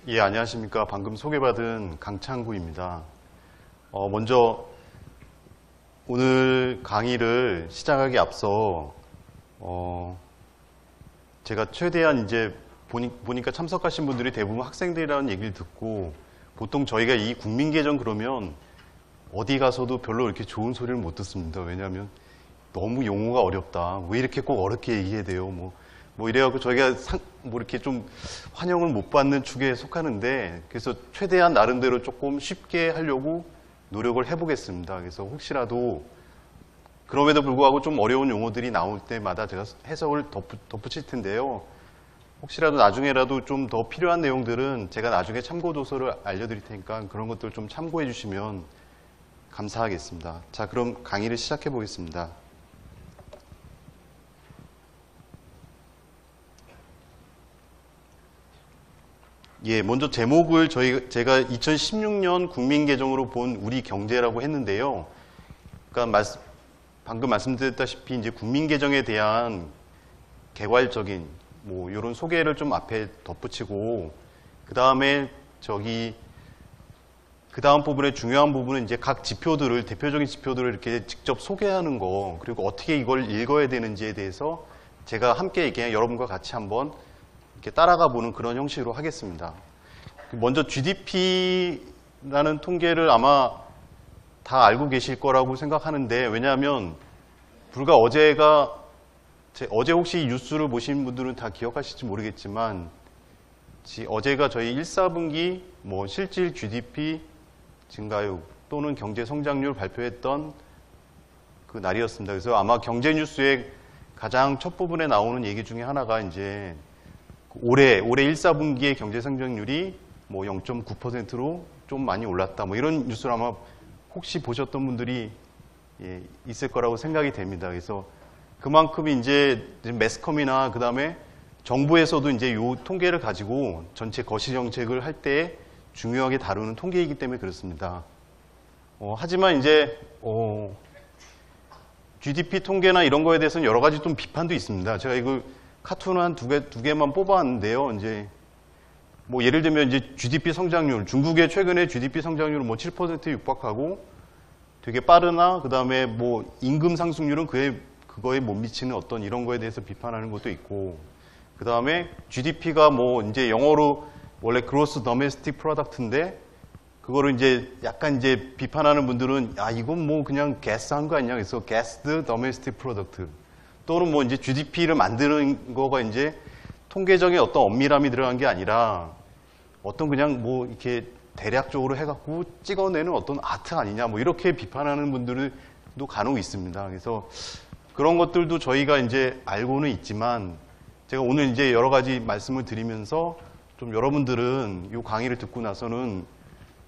예, 안녕하십니까. 방금 소개받은 강창구입니다. 먼저 오늘 강의를 시작하기 앞서 제가 최대한 이제 보니까 참석하신 분들이 대부분 학생들이라는 얘기를 듣고 보통 저희가 이 국민계정 그러면 어디 가서도 별로 이렇게 좋은 소리를 못 듣습니다. 왜냐하면 너무 용어가 어렵다. 왜 이렇게 꼭 어렵게 얘기해야 돼요? 뭐 이래갖고 저희가 이렇게 좀 환영을 못 받는 축에 속하는데 그래서 최대한 나름대로 조금 쉽게 하려고 노력을 해보겠습니다. 그래서 혹시라도 그럼에도 불구하고 좀 어려운 용어들이 나올 때마다 제가 해석을 덧붙일 텐데요. 혹시라도 나중에라도 좀 더 필요한 내용들은 제가 나중에 참고도서를 알려드릴 테니까 그런 것들 좀 참고해 주시면 감사하겠습니다. 자, 그럼 강의를 시작해 보겠습니다. 예, 먼저 제목을 제가 2016년 국민계정으로 본 우리 경제라고 했는데요. 그러니까 방금 말씀드렸다시피 이제 국민계정에 대한 개괄적인 이런 소개를 좀 앞에 덧붙이고 그 다음에 그 다음 부분의 중요한 부분은 이제 각 지표들을 대표적인 지표들을 이렇게 직접 소개하는 거 그리고 어떻게 이걸 읽어야 되는지에 대해서 제가 함께 이렇게 여러분과 같이 한번 이렇게 따라가 보는 그런 형식으로 하겠습니다. 먼저 GDP라는 통계를 아마 다 알고 계실 거라고 생각하는데 왜냐하면 불과 어제 혹시 뉴스를 보신 분들은 다 기억하실지 모르겠지만 어제가 저희 1, 4분기 실질 GDP 증가율 또는 경제 성장률 발표했던 그 날이었습니다. 그래서 아마 경제 뉴스의 가장 첫 부분에 나오는 얘기 중에 하나가 이제 올해 1, 4분기의 경제 성장률이 0.9%로 좀 많이 올랐다. 이런 뉴스를 아마 혹시 보셨던 분들이 있을 거라고 생각이 됩니다. 그래서 그만큼 이제 매스컴이나 그 다음에 정부에서도 이제 이 통계를 가지고 전체 거시 정책을 할 때 중요하게 다루는 통계이기 때문에 그렇습니다. 하지만 이제 GDP 통계나 이런 거에 대해서는 여러 가지 좀 비판도 있습니다. 제가 이거 카툰 한 두 개만 뽑아왔는데요. 이제 예를 들면 이제 GDP 성장률, 중국의 최근에 GDP 성장률은 7%에 육박하고 되게 빠르나 그 다음에 임금 상승률은 그거에 못 미치는 어떤 이런 거에 대해서 비판하는 것도 있고 그 다음에 GDP가 이제 영어로 원래 Gross Domestic Product인데 그거를 이제 약간 이제 비판하는 분들은 이건 그냥 guess한 거 아니냐 그래서 Guessed Domestic Product 또는 이제 GDP를 만드는 거가 이제 통계적인 어떤 엄밀함이 들어간 게 아니라 어떤 그냥 이렇게 대략적으로 해갖고 찍어내는 어떤 아트 아니냐 이렇게 비판하는 분들도 간혹 있습니다. 그래서 그런 것들도 저희가 이제 알고는 있지만 제가 오늘 이제 여러 가지 말씀을 드리면서 좀 여러분들은 이 강의를 듣고 나서는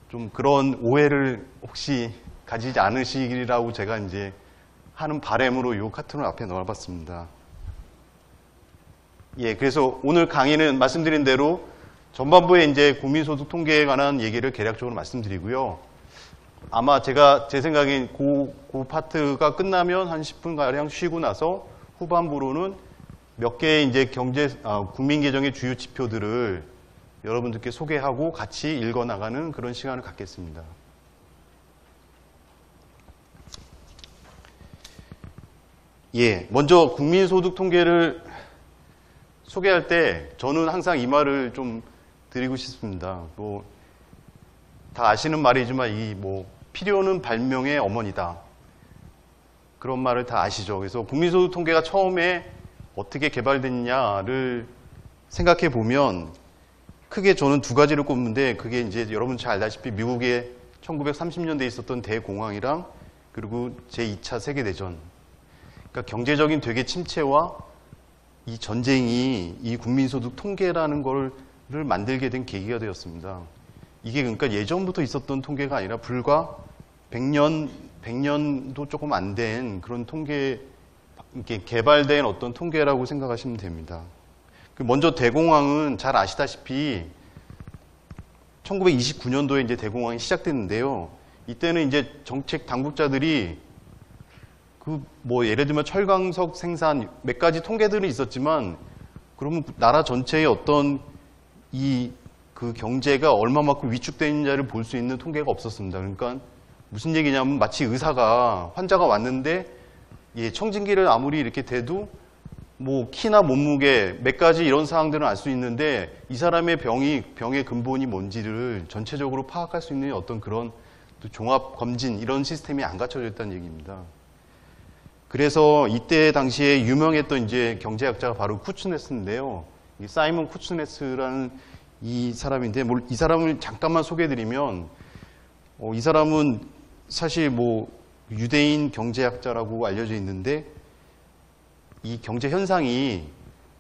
좀 그런 오해를 혹시 가지지 않으시리라고 제가 이제 하는 바람으로 이 카툰을 앞에 넣어봤습니다. 예, 그래서 오늘 강의는 말씀드린 대로 전반부에 이제 국민소득 통계에 관한 얘기를 개략적으로 말씀드리고요. 아마 제 생각엔 그 파트가 끝나면 한 10분가량 쉬고 나서 후반부로는 몇 개의 이제 국민계정의 주요 지표들을 여러분들께 소개하고 같이 읽어나가는 그런 시간을 갖겠습니다. 예, 먼저 국민소득 통계를 소개할 때 저는 항상 이 말을 좀 드리고 싶습니다. 다 아시는 말이지만 필요는 발명의 어머니다. 그런 말을 다 아시죠. 그래서 국민소득 통계가 처음에 어떻게 개발됐냐를 생각해 보면 크게 저는 두 가지를 꼽는데 그게 이제 여러분 잘 알다시피 미국의 1930년대에 있었던 대공황이랑 그리고 제2차 세계대전. 그러니까 경제적인 되게 침체와 이 전쟁이 이 국민소득 통계라는 거를 만들게 된 계기가 되었습니다. 이게 그러니까 예전부터 있었던 통계가 아니라 불과 100년도 조금 안 된 그런 통계, 이렇게 개발된 어떤 통계라고 생각하시면 됩니다. 먼저 대공황은 잘 아시다시피 1929년도에 이제 대공황이 시작됐는데요. 이때는 이제 정책 당국자들이 예를 들면 철강석 생산 몇 가지 통계들은 있었지만 그러면 나라 전체의 어떤 그 경제가 얼마만큼 위축되는지를 볼 수 있는 통계가 없었습니다. 그러니까 무슨 얘기냐면 마치 의사가 환자가 왔는데 예, 청진기를 아무리 이렇게 대도 뭐 키나 몸무게 몇 가지 이런 사항들은 알 수 있는데 이 사람의 병의 근본이 뭔지를 전체적으로 파악할 수 있는 어떤 그런 종합 검진 이런 시스템이 안 갖춰져 있다는 얘기입니다. 그래서 이때 당시에 유명했던 이제 경제학자가 바로 쿠츠네스인데요. 사이먼 쿠츠네스라는 이 사람인데 이 사람을 잠깐만 소개해드리면 이 사람은 사실 뭐 유대인 경제학자라고 알려져 있는데 이 경제 현상이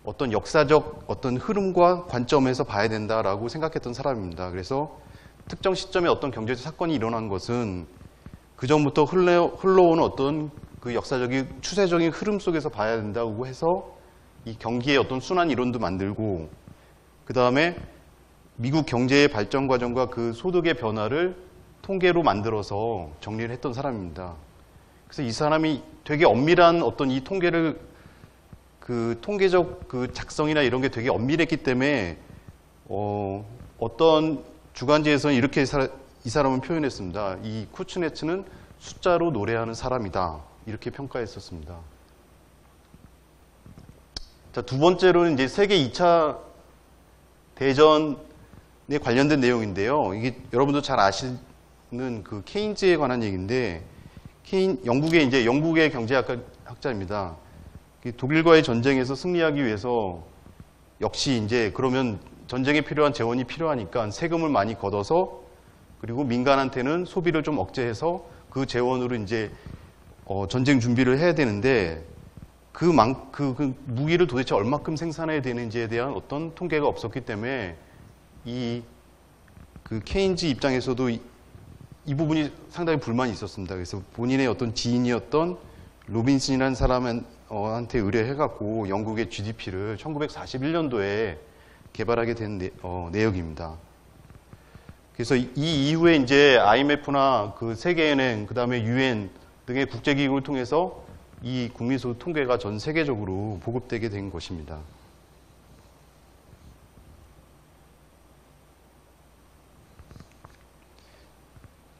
어떤 역사적 어떤 흐름과 관점에서 봐야 된다라고 생각했던 사람입니다. 그래서 특정 시점에 어떤 경제적 사건이 일어난 것은 그 전부터 흘러오는 어떤 그 역사적인 추세적인 흐름 속에서 봐야 된다고 해서 이 경기의 어떤 순환 이론도 만들고 그 다음에 미국 경제의 발전 과정과 그 소득의 변화를 통계로 만들어서 정리를 했던 사람입니다. 그래서 이 사람이 되게 엄밀한 어떤 이 통계를 그 통계적 그 작성이나 이런 게 되게 엄밀했기 때문에 어떤 주간지에서는 이렇게 이 사람은 표현했습니다. 이 쿠츠네츠는 숫자로 노래하는 사람이다. 이렇게 평가했었습니다. 자, 두 번째로는 이제 세계 2차 대전에 관련된 내용인데요. 이게 여러분도 잘 아시는 그 케인즈에 관한 얘기인데, 영국의 경제학자입니다. 독일과의 전쟁에서 승리하기 위해서 역시 이제 그러면 전쟁에 필요한 재원이 필요하니까 세금을 많이 걷어서 그리고 민간한테는 소비를 좀 억제해서 그 재원으로 이제 전쟁 준비를 해야 되는데 그 무기를 도대체 얼마큼 생산해야 되는지에 대한 어떤 통계가 없었기 때문에 그 케인즈 입장에서도 이 부분이 상당히 불만이 있었습니다. 그래서 본인의 어떤 지인이었던 로빈슨이라는 사람한테 의뢰해갖고 영국의 GDP를 1941년도에 개발하게 된 내역입니다. 그래서 이 이후에 이제 IMF나 그 세계은행, 그 다음에 UN 등의 국제기구를 통해서 이 국민소득 통계가 전 세계적으로 보급되게 된 것입니다.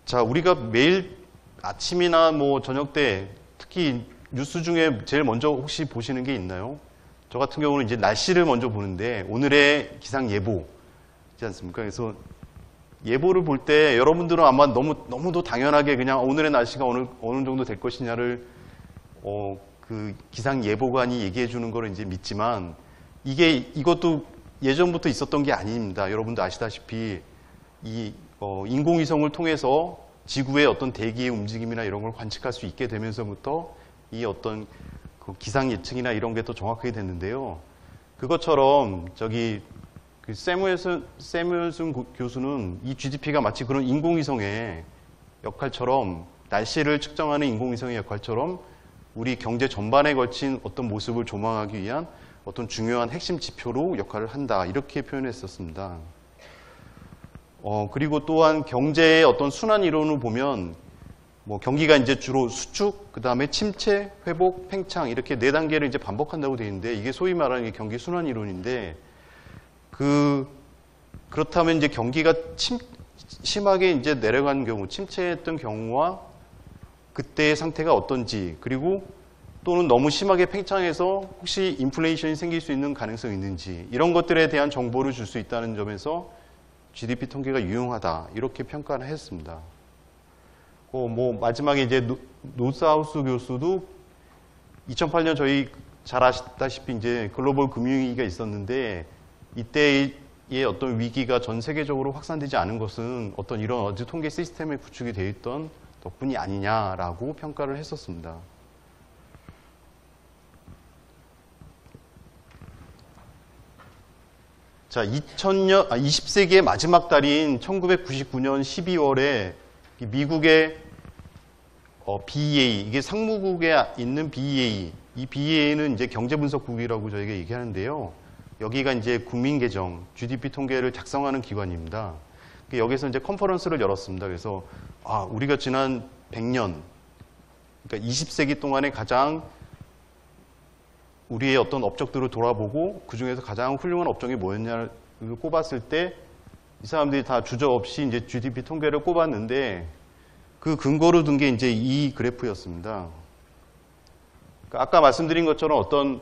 자, 우리가 매일 아침이나 뭐 저녁 때 특히 뉴스 중에 제일 먼저 혹시 보시는 게 있나요? 저 같은 경우는 이제 날씨를 먼저 보는데 오늘의 기상 예보지 않습니까? 그래서 예보를 볼 때 여러분들은 아마 너무도 당연하게 그냥 오늘의 날씨가 어느 정도 될 것이냐를 그 기상 예보관이 얘기해 주는 거를 이제 믿지만 이것도 예전부터 있었던 게 아닙니다. 여러분도 아시다시피 인공위성을 통해서 지구의 어떤 대기의 움직임이나 이런 걸 관측할 수 있게 되면서부터 이 어떤 그 기상 예측이나 이런 게 더 정확하게 됐는데요. 그것처럼 그 세무엘슨 교수는 이 GDP가 마치 그런 인공위성의 역할처럼 날씨를 측정하는 인공위성의 역할처럼 우리 경제 전반에 걸친 어떤 모습을 조망하기 위한 어떤 중요한 핵심 지표로 역할을 한다. 이렇게 표현했었습니다. 그리고 또한 경제의 어떤 순환 이론을 보면 뭐 경기가 이제 주로 수축, 그 다음에 침체, 회복, 팽창 이렇게 4단계를 이제 반복한다고 되어 있는데 이게 소위 말하는 경기 순환 이론인데 그렇다면 이제 경기가 심하게 이제 내려간 경우, 침체했던 경우와 그때의 상태가 어떤지 그리고 또는 너무 심하게 팽창해서 혹시 인플레이션이 생길 수 있는 가능성이 있는지 이런 것들에 대한 정보를 줄 수 있다는 점에서 GDP 통계가 유용하다 이렇게 평가를 했습니다. 뭐 마지막에 이제 노스하우스 교수도 2008년 저희 잘 아시다시피 이제 글로벌 금융위기가 있었는데 이때의 어떤 위기가 전 세계적으로 확산되지 않은 것은 어떤 이런 어지 통계 시스템에 구축이 되어 있던 덕분이 아니냐라고 평가를 했었습니다. 자, 20세기의 마지막 달인 1999년 12월에 미국의 BEA, 이게 상무국에 있는 BEA, 이 BEA는 이제 경제분석국이라고 저희가 얘기하는데요. 여기가 이제 국민계정, GDP 통계를 작성하는 기관입니다. 여기서 이제 컨퍼런스를 열었습니다. 그래서 우리가 지난 100년, 그러니까 20세기 동안에 가장 우리의 어떤 업적들을 돌아보고 그 중에서 가장 훌륭한 업적이 뭐였냐를 꼽았을 때 이 사람들이 다 주저 없이 이제 GDP 통계를 꼽았는데 그 근거로 둔 게 이제 이 그래프였습니다. 그러니까 아까 말씀드린 것처럼 어떤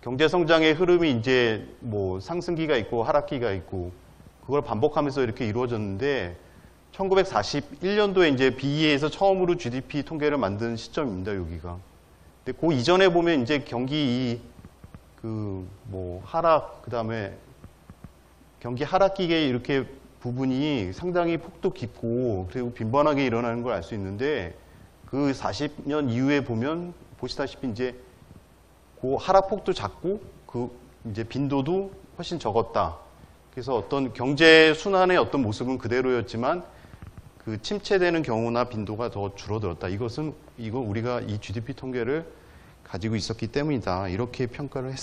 경제 성장의 흐름이 이제 뭐 상승기가 있고 하락기가 있고 그걸 반복하면서 이렇게 이루어졌는데 1941년도에 이제 BEA에서 처음으로 GDP 통계를 만든 시점입니다, 여기가. 근데 그 이전에 보면 이제 경기 뭐 하락, 그 다음에 경기 하락기계 이렇게 부분이 상당히 폭도 깊고 그리고 빈번하게 일어나는 걸 알 수 있는데 그 40년 이후에 보면 보시다시피 이제 그 하락폭도 작고 그 이제 빈도도 훨씬 적었다. 그래서 어떤 경제 순환의 어떤 모습은 그대로였지만 그 침체되는 경우나 빈도가 더 줄어들었다. 이거 우리가 이 GDP 통계를 가지고 있었기 때문이다. 이렇게 평가를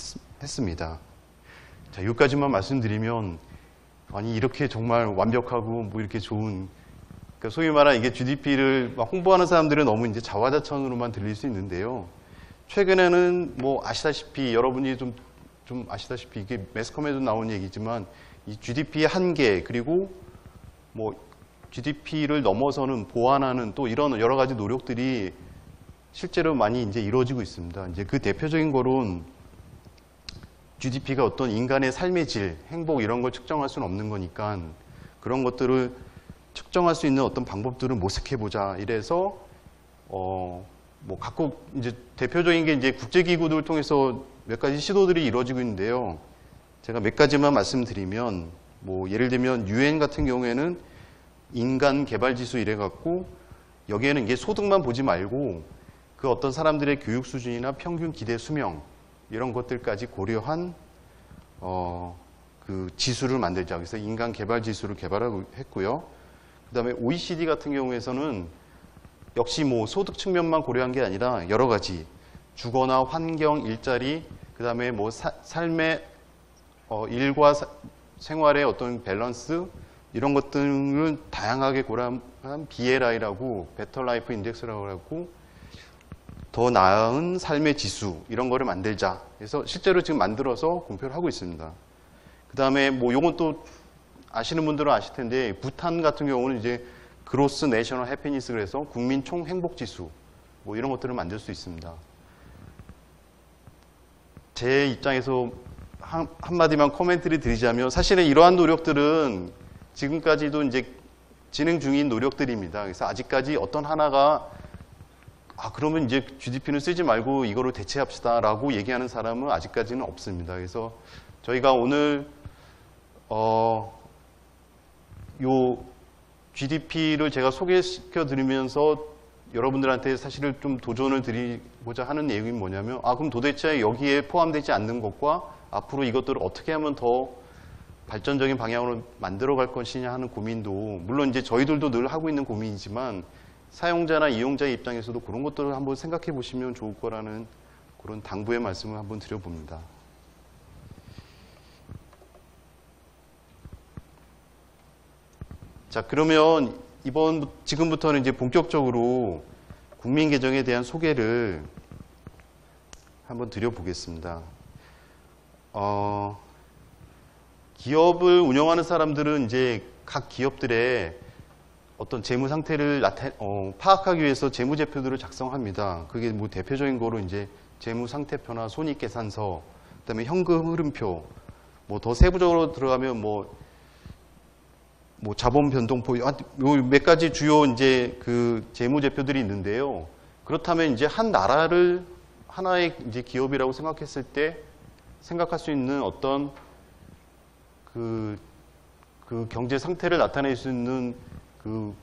했습니다. 자, 여기까지만 말씀드리면 아니 이렇게 정말 완벽하고 뭐 이렇게 좋은 그러니까 소위 말하는 이게 GDP를 막 홍보하는 사람들은 너무 이제 자화자찬으로만 들릴 수 있는데요. 최근에는 뭐 아시다시피 여러분이 좀 아시다시피 이게 매스컴에도 나온 얘기지만 이 GDP의 한계 그리고 뭐 GDP를 넘어서는 보완하는 또 이런 여러 가지 노력들이 실제로 많이 이제 이루어지고 있습니다. 이제 그 대표적인 거론 GDP가 어떤 인간의 삶의 질, 행복 이런 걸 측정할 수는 없는 거니까 그런 것들을 측정할 수 있는 어떤 방법들을 모색해 보자. 이래서 뭐 각국 이제 대표적인 게 이제 국제기구들을 통해서 몇 가지 시도들이 이루어지고 있는데요. 제가 몇 가지만 말씀드리면 뭐 예를 들면 UN 같은 경우에는 인간 개발 지수 이래 갖고 여기에는 이게 소득만 보지 말고 그 어떤 사람들의 교육 수준이나 평균 기대 수명 이런 것들까지 고려한 그 지수를 만들자. 그래서 인간 개발 지수를 개발하고 했고요. 그다음에 OECD 같은 경우에서는 역시 뭐 소득 측면만 고려한 게 아니라 여러 가지 주거나 환경, 일자리, 그다음에 뭐 삶의 일과 생활의 어떤 밸런스 이런 것들을 다양하게 고려한 BLI라고 베터 라이프 인덱스라고 하고 더 나은 삶의 지수 이런 거를 만들자. 그래서 실제로 지금 만들어서 공표를 하고 있습니다. 그다음에 뭐 요건 또 아시는 분들은 아실 텐데 부탄 같은 경우는 이제 그로스 내셔널 해피니스 그래서 국민 총 행복 지수 뭐 이런 것들을 만들 수 있습니다. 제 입장에서 한마디만 코멘트를 드리자면 사실은 이러한 노력들은 지금까지도 이제 진행 중인 노력들입니다. 그래서 아직까지 어떤 하나가 그러면 이제 GDP는 쓰지 말고 이거로 대체합시다 라고 얘기하는 사람은 아직까지는 없습니다. 그래서 저희가 오늘 요 GDP를 제가 소개시켜 드리면서 여러분들한테 사실은 좀 도전을 드리고자 하는 내용이 뭐냐면 그럼 도대체 여기에 포함되지 않는 것과 앞으로 이것들을 어떻게 하면 더 발전적인 방향으로 만들어 갈 것이냐 하는 고민도 물론 이제 저희들도 늘 하고 있는 고민이지만 사용자나 이용자의 입장에서도 그런 것들을 한번 생각해 보시면 좋을 거라는 그런 당부의 말씀을 한번 드려봅니다. 자, 그러면 지금부터는 이제 본격적으로 국민계정에 대한 소개를 한번 드려보겠습니다. 기업을 운영하는 사람들은 이제 각 기업들의 어떤 재무 상태를 파악하기 위해서 재무제표들을 작성합니다. 그게 뭐 대표적인 거로 이제 재무 상태표나 손익계산서, 그다음에 현금 흐름표, 뭐 더 세부적으로 들어가면 뭐 자본 변동표, 몇 가지 주요 이제 그 재무제표들이 있는데요. 그렇다면 이제 한 나라를 하나의 이제 기업이라고 생각했을 때 생각할 수 있는 어떤 그 경제 상태를 나타낼 수 있는 그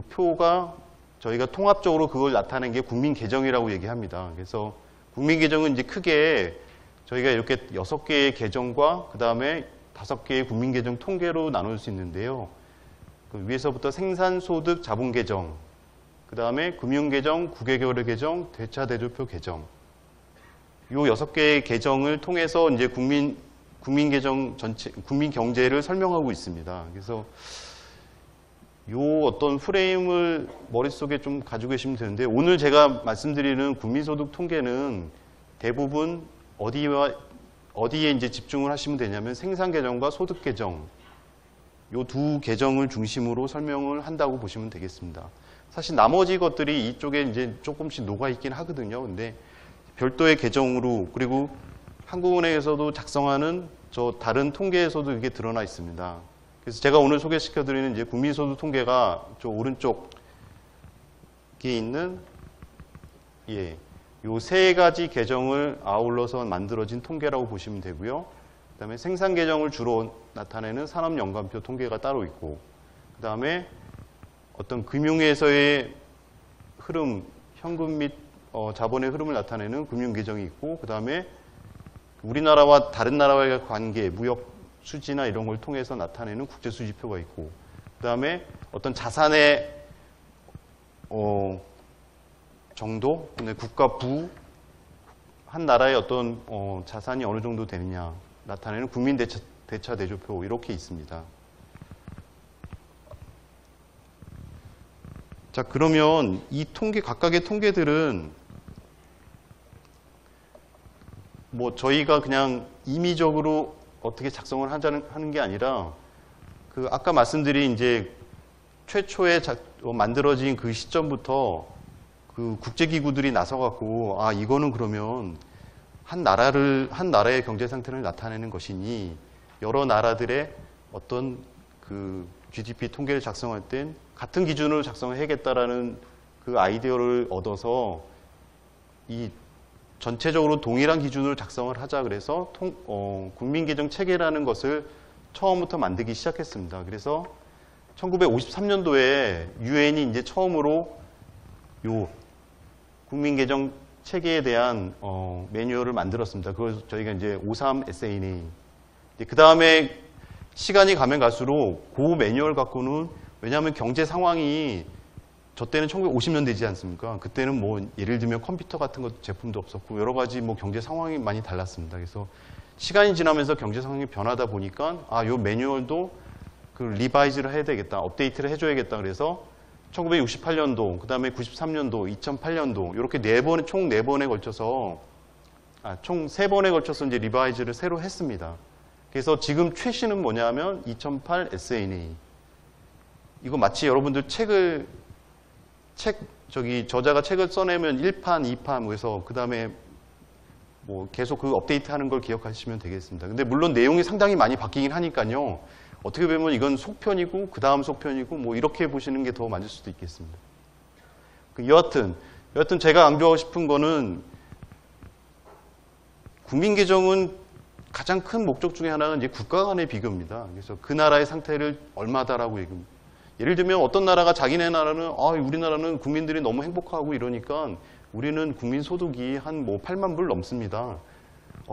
표가 저희가 통합적으로 그걸 나타낸 게 국민계정이라고 얘기합니다. 그래서 국민계정은 이제 크게 저희가 이렇게 6개의 계정과 그 다음에 5개의 국민계정 통계로 나눌 수 있는데요. 그 위에서부터 생산소득 자본계정, 그 다음에 금융계정, 국외거래계정, 대차대조표 계정. 요 6개의 계정을 통해서 이제 국민계정 전체, 국민경제를 설명하고 있습니다. 그래서 요 어떤 프레임을 머릿속에 좀 가지고 계시면 되는데 오늘 제가 말씀드리는 국민소득 통계는 대부분 어디에 이제 집중을 하시면 되냐면 생산계정과 소득계정 요 두 계정을 중심으로 설명을 한다고 보시면 되겠습니다. 사실 나머지 것들이 이쪽에 이제 조금씩 녹아 있긴 하거든요. 근데 별도의 계정으로, 그리고 한국은행에서도 작성하는 저 다른 통계에서도 이게 드러나 있습니다. 그래서 제가 오늘 소개시켜 드리는 이제 국민소득 통계가 저 오른쪽에 있는 요 세 가지 계정을 아울러서 만들어진 통계라고 보시면 되고요. 그 다음에 생산 계정을 주로 나타내는 산업연관표 통계가 따로 있고, 그 다음에 어떤 금융에서의 흐름, 현금 및 자본의 흐름을 나타내는 금융 계정이 있고, 그 다음에 우리나라와 다른 나라와의 관계, 무역 수지나 이런 걸 통해서 나타내는 국제 수지표가 있고, 그 다음에 어떤 자산의 정도, 국가 부, 한 나라의 어떤 자산이 어느 정도 되느냐 나타내는 국민 대차 대조표 이렇게 있습니다. 자, 그러면 이 통계, 각각의 통계들은 뭐 저희가 그냥 임의적으로 어떻게 작성을 하는 게 아니라 그 아까 말씀드린 이제 최초에 만들어진 그 시점부터 그 국제기구들이 나서갖고 아, 이거는 그러면 한 나라의 경제 상태를 나타내는 것이니 여러 나라들의 어떤 그 GDP 통계를 작성할 땐 같은 기준으로 작성을 해야겠다라는 그 아이디어를 얻어서 이 전체적으로 동일한 기준으로 작성을 하자 그래서 국민계정 체계라는 것을 처음부터 만들기 시작했습니다. 그래서 1953년도에 유엔이 이제 처음으로 요 국민계정 체계에 대한 매뉴얼을 만들었습니다. 그걸 저희가 이제 53 SANA. 그 다음에 시간이 가면 갈수록 그 매뉴얼 갖고는 왜냐하면 경제 상황이 저 때는 1950년대지 않습니까? 그때는 뭐 예를 들면 컴퓨터 같은 것 제품도 없었고 여러 가지 뭐 경제 상황이 많이 달랐습니다. 그래서 시간이 지나면서 경제 상황이 변하다 보니까 아, 요 매뉴얼도 그 리바이즈를 해야 되겠다, 업데이트를 해줘야겠다. 그래서 1968년도, 그 다음에 93년도, 2008년도 이렇게 총 4번에 걸쳐서 총 3번에 걸쳐서 이제 리바이즈를 새로 했습니다. 그래서 지금 최신은 뭐냐면 2008 SANA. 이거 마치 여러분들 저자가 책을 써내면 1판, 2판, 그래서 그 다음에 뭐 계속 그 업데이트 하는 걸 기억하시면 되겠습니다. 근데 물론 내용이 상당히 많이 바뀌긴 하니까요. 어떻게 보면 이건 속편이고 그 다음 속편이고 뭐 이렇게 보시는 게 더 맞을 수도 있겠습니다. 여하튼 제가 강조하고 싶은 거는 국민계정은 가장 큰 목적 중에 하나는 이제 국가 간의 비교입니다. 그래서 그 나라의 상태를 얼마다라고 얘기합니다. 예를 들면 어떤 나라가 자기네 나라는 우리나라는 국민들이 너무 행복하고 이러니까 우리는 국민 소득이 한 뭐 8만 불 넘습니다.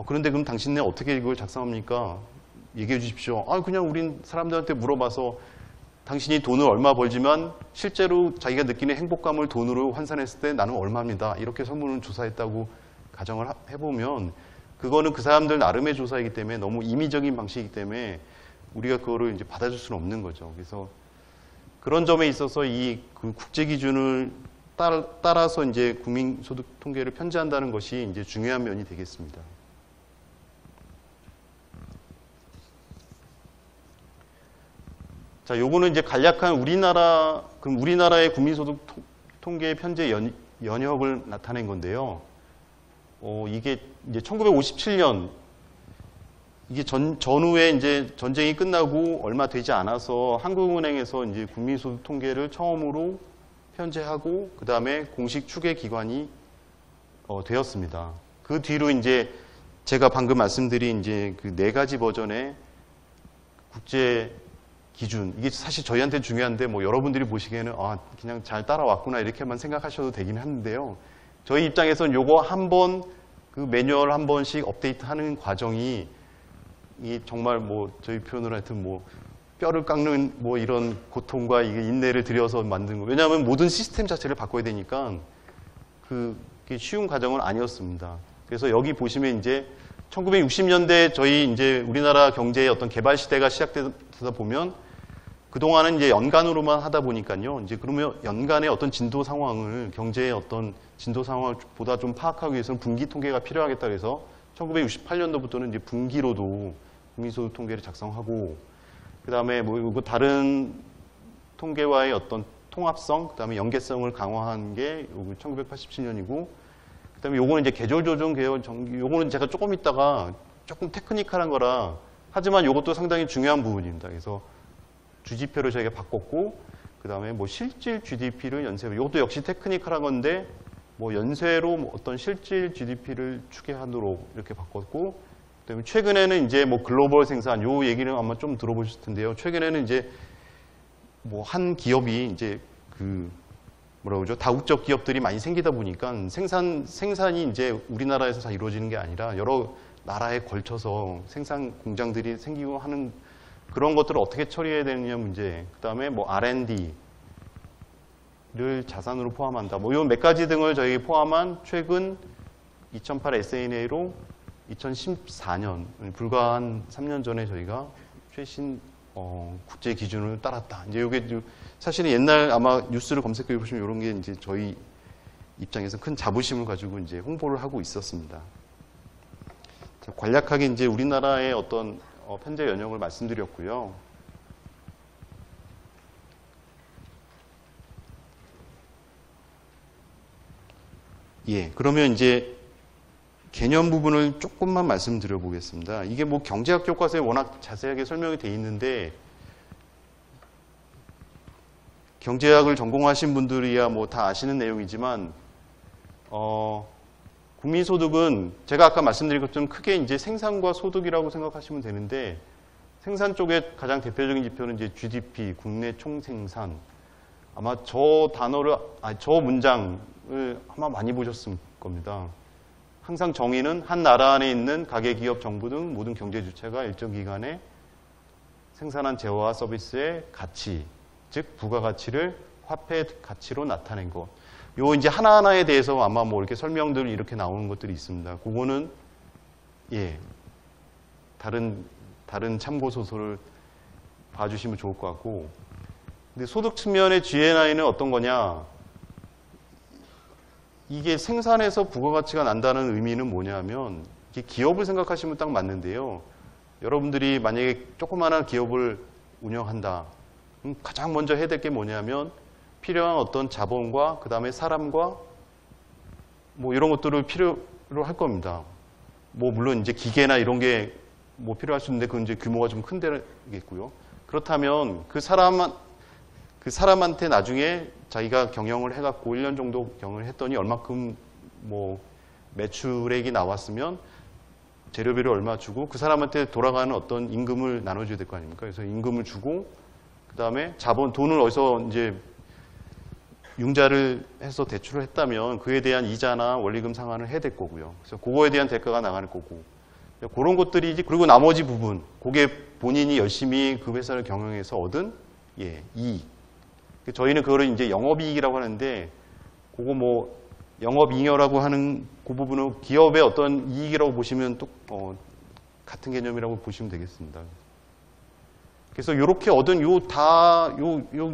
그런데 그럼 당신네 어떻게 이걸 작성합니까? 얘기해 주십시오. 그냥 우린 사람들한테 물어봐서 당신이 돈을 얼마 벌지만 실제로 자기가 느끼는 행복감을 돈으로 환산했을 때 나는 얼마입니다. 이렇게 설문을 조사했다고 가정을 해보면 그거는 그 사람들 나름의 조사이기 때문에 너무 임의적인 방식이기 때문에 우리가 그거를 이제 받아줄 수는 없는 거죠. 그래서 그런 점에 있어서 이 그 국제 기준을 따라서 이제 국민소득 통계를 편제한다는 것이 이제 중요한 면이 되겠습니다. 자, 요거는 이제 간략한 우리나라의 국민소득 통계 편제 연역을 나타낸 건데요. 이게 이제 1957년, 이게 전후에 이제 전쟁이 끝나고 얼마 되지 않아서 한국은행에서 이제 국민소득 통계를 처음으로 편제하고, 그 다음에 공식 추계 기관이 되었습니다. 그 뒤로 이제 제가 방금 말씀드린 이제 그 4가지 버전의 국제 기준, 이게 사실 저희한테 중요한데 뭐 여러분들이 보시기에는 그냥 잘 따라왔구나 이렇게만 생각하셔도 되긴 하는데요. 저희 입장에서는 요거 한번 그 매뉴얼 한 번씩 업데이트하는 과정이 이 정말 뭐 저희 표현으로 하여튼 뭐 뼈를 깎는 뭐 이런 고통과 이게 인내를 들여서 만든 거. 왜냐하면 모든 시스템 자체를 바꿔야 되니까 그게 쉬운 과정은 아니었습니다. 그래서 여기 보시면 이제 1960년대 저희 이제 우리나라 경제의 어떤 개발 시대가 시작되다 보면 그동안은 이제 연간으로만 하다 보니까요. 이제 그러면 연간의 어떤 진도 상황을, 경제의 어떤 진도 상황을 보다 좀 파악하기 위해서는 분기 통계가 필요하겠다 그래서 1968년도부터는 이제 분기로도 국민소득 통계를 작성하고, 그다음에 뭐 다른 통계와의 어떤 통합성, 그다음에 연계성을 강화한 게 1987년이고, 그다음에 요거는 이제 계절 조정 계열 정기, 요거는 제가 조금 있다가 조금 테크니컬한 거라, 하지만 요것도 상당히 중요한 부분입니다. 그래서 주지표를 저희가 바꿨고, 그다음에 뭐 실질 GDP를 연쇄로, 이것도 역시 테크니컬한 건데 뭐 연쇄로 뭐 어떤 실질 GDP를 추계하도록 이렇게 바꿨고, 그다음에 최근에는 이제 뭐 글로벌 생산, 요 얘기는 아마 좀 들어보셨을 텐데요. 최근에는 이제 뭐 한 기업이 이제 그 뭐라 그러죠? 다국적 기업들이 많이 생기다 보니까 생산이 이제 우리나라에서 다 이루어지는 게 아니라 여러 나라에 걸쳐서 생산 공장들이 생기고 하는 그런 것들을 어떻게 처리해야 되느냐 문제. 그다음에 뭐 R&D를 자산으로 포함한다. 뭐 이런 몇 가지 등을 저희 포함한 최근 2008 SANA로 2014년, 불과 한 3년 전에 저희가 최신 국제 기준을 따랐다. 이제 이게 사실은 옛날 아마 뉴스를 검색해 보시면 이런 게 이제 저희 입장에서 큰 자부심을 가지고 이제 홍보를 하고 있었습니다. 간략하게 이제 우리나라의 어떤 편제 연영을 말씀드렸고요. 예, 그러면 이제 개념 부분을 조금만 말씀드려 보겠습니다. 이게 뭐 경제학 교과서에 워낙 자세하게 설명이 돼 있는데, 경제학을 전공하신 분들이야 뭐 다 아시는 내용이지만, 국민소득은 제가 아까 말씀드린 것처럼 크게 이제 생산과 소득이라고 생각하시면 되는데, 생산 쪽에 가장 대표적인 지표는 이제 GDP, 국내 총생산. 아마 저 단어를, 저 문장을 아마 많이 보셨을 겁니다. 항상 정의는 한 나라 안에 있는 가계, 기업, 정부 등 모든 경제 주체가 일정 기간에 생산한 재화와 서비스의 가치, 즉 부가가치를 화폐 가치로 나타낸 것. 요 이제 하나하나에 대해서 아마 뭐 이렇게 설명들이 이렇게 나오는 것들이 있습니다. 그거는 예, 다른 참고 소설을 봐주시면 좋을 것 같고. 근데 소득 측면의 GNI는 어떤 거냐? 이게 생산에서 부가가치가 난다는 의미는 뭐냐면, 이게 기업을 생각하시면 딱 맞는데요. 여러분들이 만약에 조그마한 기업을 운영한다. 그럼 가장 먼저 해야 될 게 뭐냐면, 필요한 어떤 자본과 그 다음에 사람과 뭐 이런 것들을 필요로 할 겁니다. 뭐 물론 이제 기계나 이런 게 뭐 필요할 수 있는데 그건 이제 규모가 좀 큰 데겠고요. 그렇다면 그 사람한테 나중에 자기가 경영을 해갖고 1년 정도 경영을 했더니 얼마큼 뭐 매출액이 나왔으면 재료비를 얼마 주고 그 사람한테 돌아가는 어떤 임금을 나눠줘야 될 거 아닙니까? 그래서 임금을 주고 그 다음에 돈을 어디서 이제 융자를 해서 대출을 했다면 그에 대한 이자나 원리금 상환을 해야 될 거고요. 그래서 그거에 대한 대가가 나갈 거고. 그런 것들이지. 그리고 나머지 부분, 그게 본인이 열심히 그 회사를 경영해서 얻은 이익. 저희는 그거를 이제 영업이익이라고 하는데, 그거 뭐 영업잉여라고 하는 그 부분은 기업의 어떤 이익이라고 보시면 또 같은 개념이라고 보시면 되겠습니다. 그래서 이렇게 얻은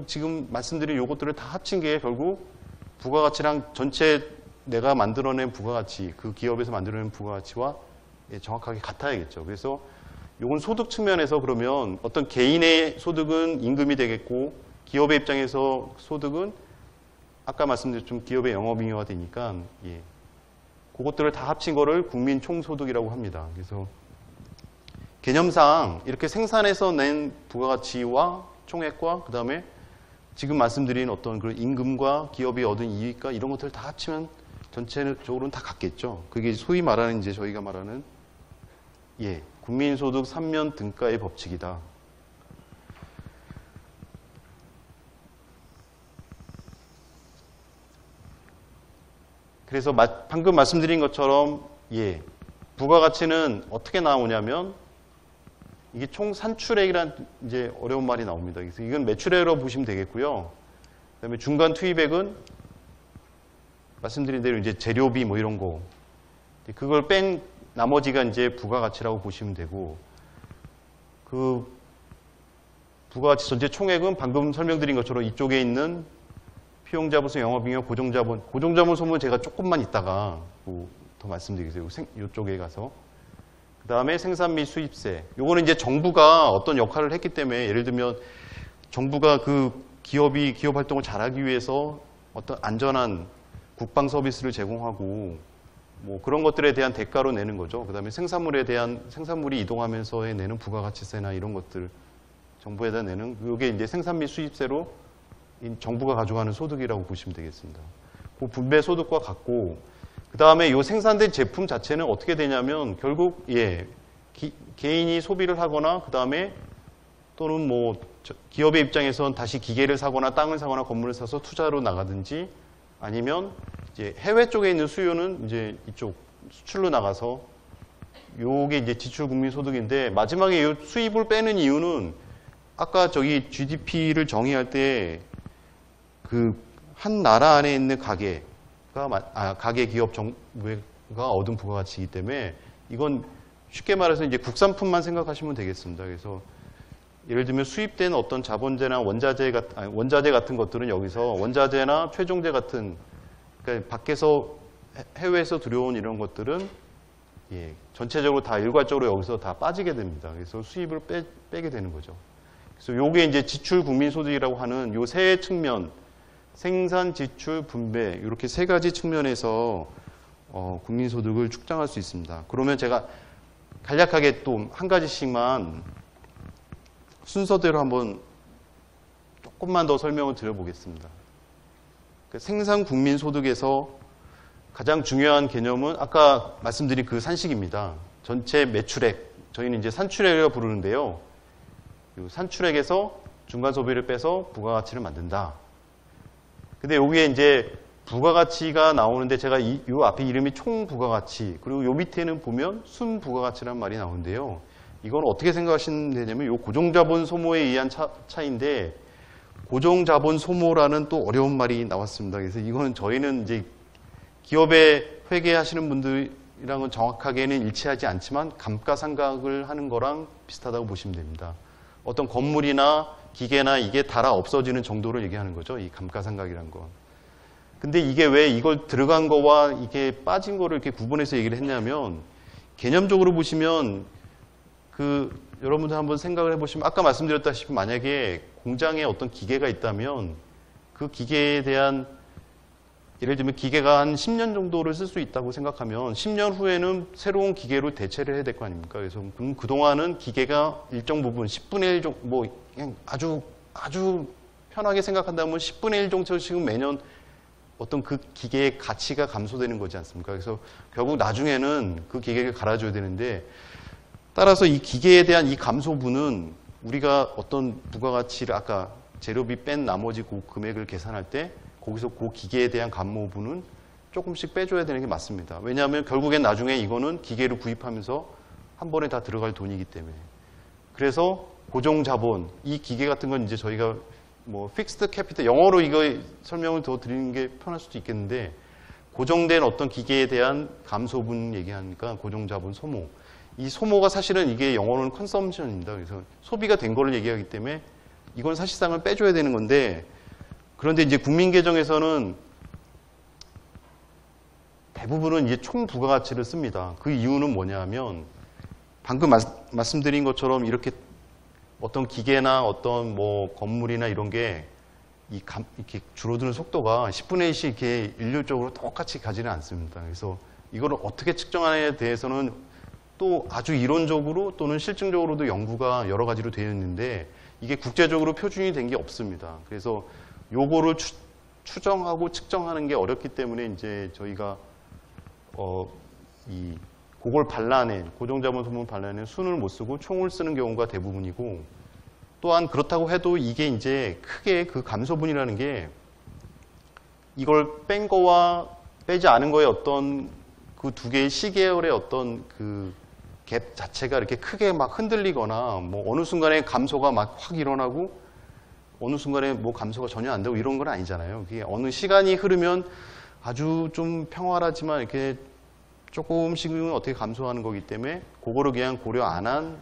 지금 말씀드린 요것들을 다 합친 게 결국 부가가치랑 전체 내가 만들어낸 부가가치, 그 기업에서 만들어낸 부가가치와 정확하게 같아야겠죠. 그래서 요건 소득 측면에서 그러면 어떤 개인의 소득은 임금이 되겠고, 기업의 입장에서 소득은 아까 말씀드렸지만 기업의 영업잉여가 되니까, 그것들을 다 합친 거를 국민 총소득이라고 합니다. 그래서 개념상 이렇게 생산해서 낸 부가가치와 총액과 그 다음에 지금 말씀드린 어떤 그런 임금과 기업이 얻은 이익과 이런 것들을 다 합치면 전체적으로는 다 같겠죠. 그게 소위 말하는 이제 저희가 말하는 국민소득 3면 등가의 법칙이다. 그래서 방금 말씀드린 것처럼 부가가치는 어떻게 나오냐면 이게 총 산출액이란 이제 어려운 말이 나옵니다. 그래서 이건 매출액으로 보시면 되겠고요. 그다음에 중간 투입액은 말씀드린 대로 이제 재료비 뭐 이런 거, 그걸 뺀 나머지가 이제 부가가치라고 보시면 되고, 그 부가가치 전체 총액은 방금 설명드린 것처럼 이쪽에 있는 피용자부서 영업잉여 고정자본 소문 제가 조금만 있다가 더 말씀드리겠어요. 이쪽에 가서 그 다음에 생산 및 수입세. 요거는 이제 정부가 어떤 역할을 했기 때문에 예를 들면 정부가 그 기업이 기업 활동을 잘하기 위해서 어떤 안전한 국방 서비스를 제공하고 뭐 그런 것들에 대한 대가로 내는 거죠. 그 다음에 생산물에 대한 생산물이 이동하면서 내는 부가가치세나 이런 것들 정부에다 내는 이게 이제 생산 및 수입세로 정부가 가져가는 소득이라고 보시면 되겠습니다. 그 분배 소득과 같고 그 다음에 이 생산된 제품 자체는 어떻게 되냐면 결국 개인이 소비를 하거나 그 다음에 또는 뭐 기업의 입장에선 다시 기계를 사거나 땅을 사거나 건물을 사서 투자로 나가든지 아니면 이제 해외 쪽에 있는 수요는 이제 이쪽 수출로 나가서 요게 이제 지출 국민 소득인데 마지막에 이 수입을 빼는 이유는 아까 저기 GDP를 정의할 때 그 한 나라 안에 있는 가계 기업 정부가 얻은 부가가치이기 때문에 이건 쉽게 말해서 이제 국산품만 생각하시면 되겠습니다. 그래서 예를 들면 수입된 어떤 자본재나 원자재 같은 것들은 여기서 원자재나 최종재 같은 그러니까 밖에서 해외에서 들여온 이런 것들은 전체적으로 다 일괄적으로 여기서 다 빠지게 됩니다. 그래서 수입을 빼게 되는 거죠. 그래서 요게 이제 지출 국민소득이라고 하는 요 세 측면 생산, 지출, 분배 이렇게 세 가지 측면에서 국민소득을 측정할 수 있습니다. 그러면 제가 간략하게 또 한 가지씩만 순서대로 한번 조금만 더 설명을 드려보겠습니다. 생산 국민소득에서 가장 중요한 개념은 아까 말씀드린 그 산식입니다. 전체 매출액, 저희는 이제 산출액이라고 부르는데요. 산출액에서 중간 소비를 빼서 부가가치를 만든다. 근데 여기에 이제 부가가치가 나오는데 제가 이 앞에 이름이 총부가가치 그리고 요 밑에는 보면 순부가가치라는 말이 나오는데요. 이건 어떻게 생각하시면 되냐면 요 고정자본 소모에 의한 차이인데 고정자본 소모라는 또 어려운 말이 나왔습니다. 그래서 이거는 저희는 이제 기업에 회계하시는 분들이랑은 정확하게는 일치하지 않지만 감가상각을 하는 거랑 비슷하다고 보시면 됩니다. 어떤 건물이나 기계나 이게 달아 없어지는 정도를 얘기하는 거죠. 이 감가상각이란 건. 근데 이게 왜 이걸 들어간 거와 이게 빠진 거를 이렇게 구분해서 얘기를 했냐면 개념적으로 보시면 여러분들 한번 생각을 해보시면 아까 말씀드렸다시피 만약에 공장에 어떤 기계가 있다면 그 기계에 대한 예를 들면 기계가 한 10년 정도를 쓸 수 있다고 생각하면 10년 후에는 새로운 기계로 대체를 해야 될 거 아닙니까? 그래서 그동안은 기계가 일정 부분 10분의 1 정도 뭐 그냥 아주 편하게 생각한다면 10분의 1 정도씩은 매년 어떤 그 기계의 가치가 감소되는 거지 않습니까? 그래서 결국 나중에는 그 기계를 갈아줘야 되는데 따라서 이 기계에 대한 이 감소분은 우리가 어떤 부가가치를 아까 재료비 뺀 나머지 그 금액을 계산할 때 거기서 그 기계에 대한 감모분은 조금씩 빼줘야 되는 게 맞습니다. 왜냐하면 결국엔 나중에 이거는 기계를 구입하면서 한 번에 다 들어갈 돈이기 때문에. 그래서 고정자본, 이 기계 같은 건 이제 저희가 뭐 픽스드 캐피탈, 영어로 이거 설명을 더 드리는 게 편할 수도 있겠는데 고정된 어떤 기계에 대한 감소분 얘기하니까 고정자본 소모. 이 소모가 사실은 이게 영어로는 컨섬션입니다. 그래서 소비가 된 거를 얘기하기 때문에 이건 사실상은 빼줘야 되는 건데 그런데 이제 국민계정에서는 대부분은 이제 총 부가가치를 씁니다. 그 이유는 뭐냐면 방금 말씀드린 것처럼 이렇게 어떤 기계나 어떤 뭐 건물이나 이런 게 이렇게 줄어드는 속도가 10분의 1씩 이렇게 일률적으로 똑같이 가지는 않습니다. 그래서 이걸 어떻게 측정하느냐에 대해서는 또 아주 이론적으로 또는 실증적으로도 연구가 여러 가지로 되어 있는데 이게 국제적으로 표준이 된 게 없습니다. 그래서 요거를 추정하고 측정하는 게 어렵기 때문에 이제 저희가 그걸 발라낸 고정자본 소모 발라낸 순을 못 쓰고 총을 쓰는 경우가 대부분이고 또한 그렇다고 해도 이게 이제 크게 그 감소분이라는 게 이걸 뺀 거와 빼지 않은 거의 어떤 그 두 개의 시계열의 어떤 그 갭 자체가 이렇게 크게 막 흔들리거나 뭐 어느 순간에 감소가 막 확 일어나고 어느 순간에 뭐 감소가 전혀 안 되고 이런 건 아니잖아요. 그게 어느 시간이 흐르면 아주 좀 평화하지만 이렇게 조금씩은 어떻게 감소하는 거기 때문에 그거를 그냥 고려 안 한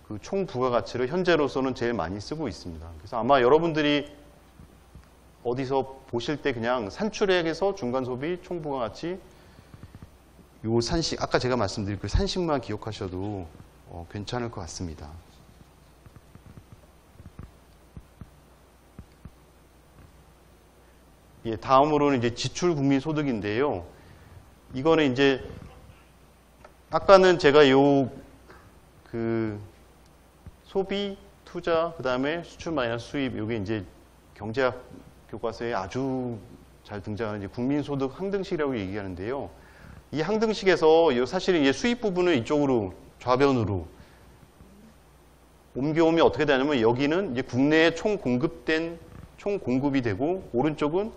그 총 부가가치를 현재로서는 제일 많이 쓰고 있습니다. 그래서 아마 여러분들이 어디서 보실 때 그냥 산출액에서 중간소비 총 부가가치 요 산식, 아까 제가 말씀드린 그 산식만 기억하셔도 괜찮을 것 같습니다. 예, 다음으로는 이제 지출 국민소득인데요. 이거는 이제 아까는 제가 소비, 투자, 그 다음에 수출 마이너스 수입, 요게 이제 경제학 교과서에 아주 잘 등장하는 이제 국민소득 항등식이라고 얘기하는데요. 이 항등식에서 사실은 이제 수입 부분을 이쪽으로 좌변으로 옮겨오면 어떻게 되냐면 여기는 이제 국내에 총 공급이 되고 오른쪽은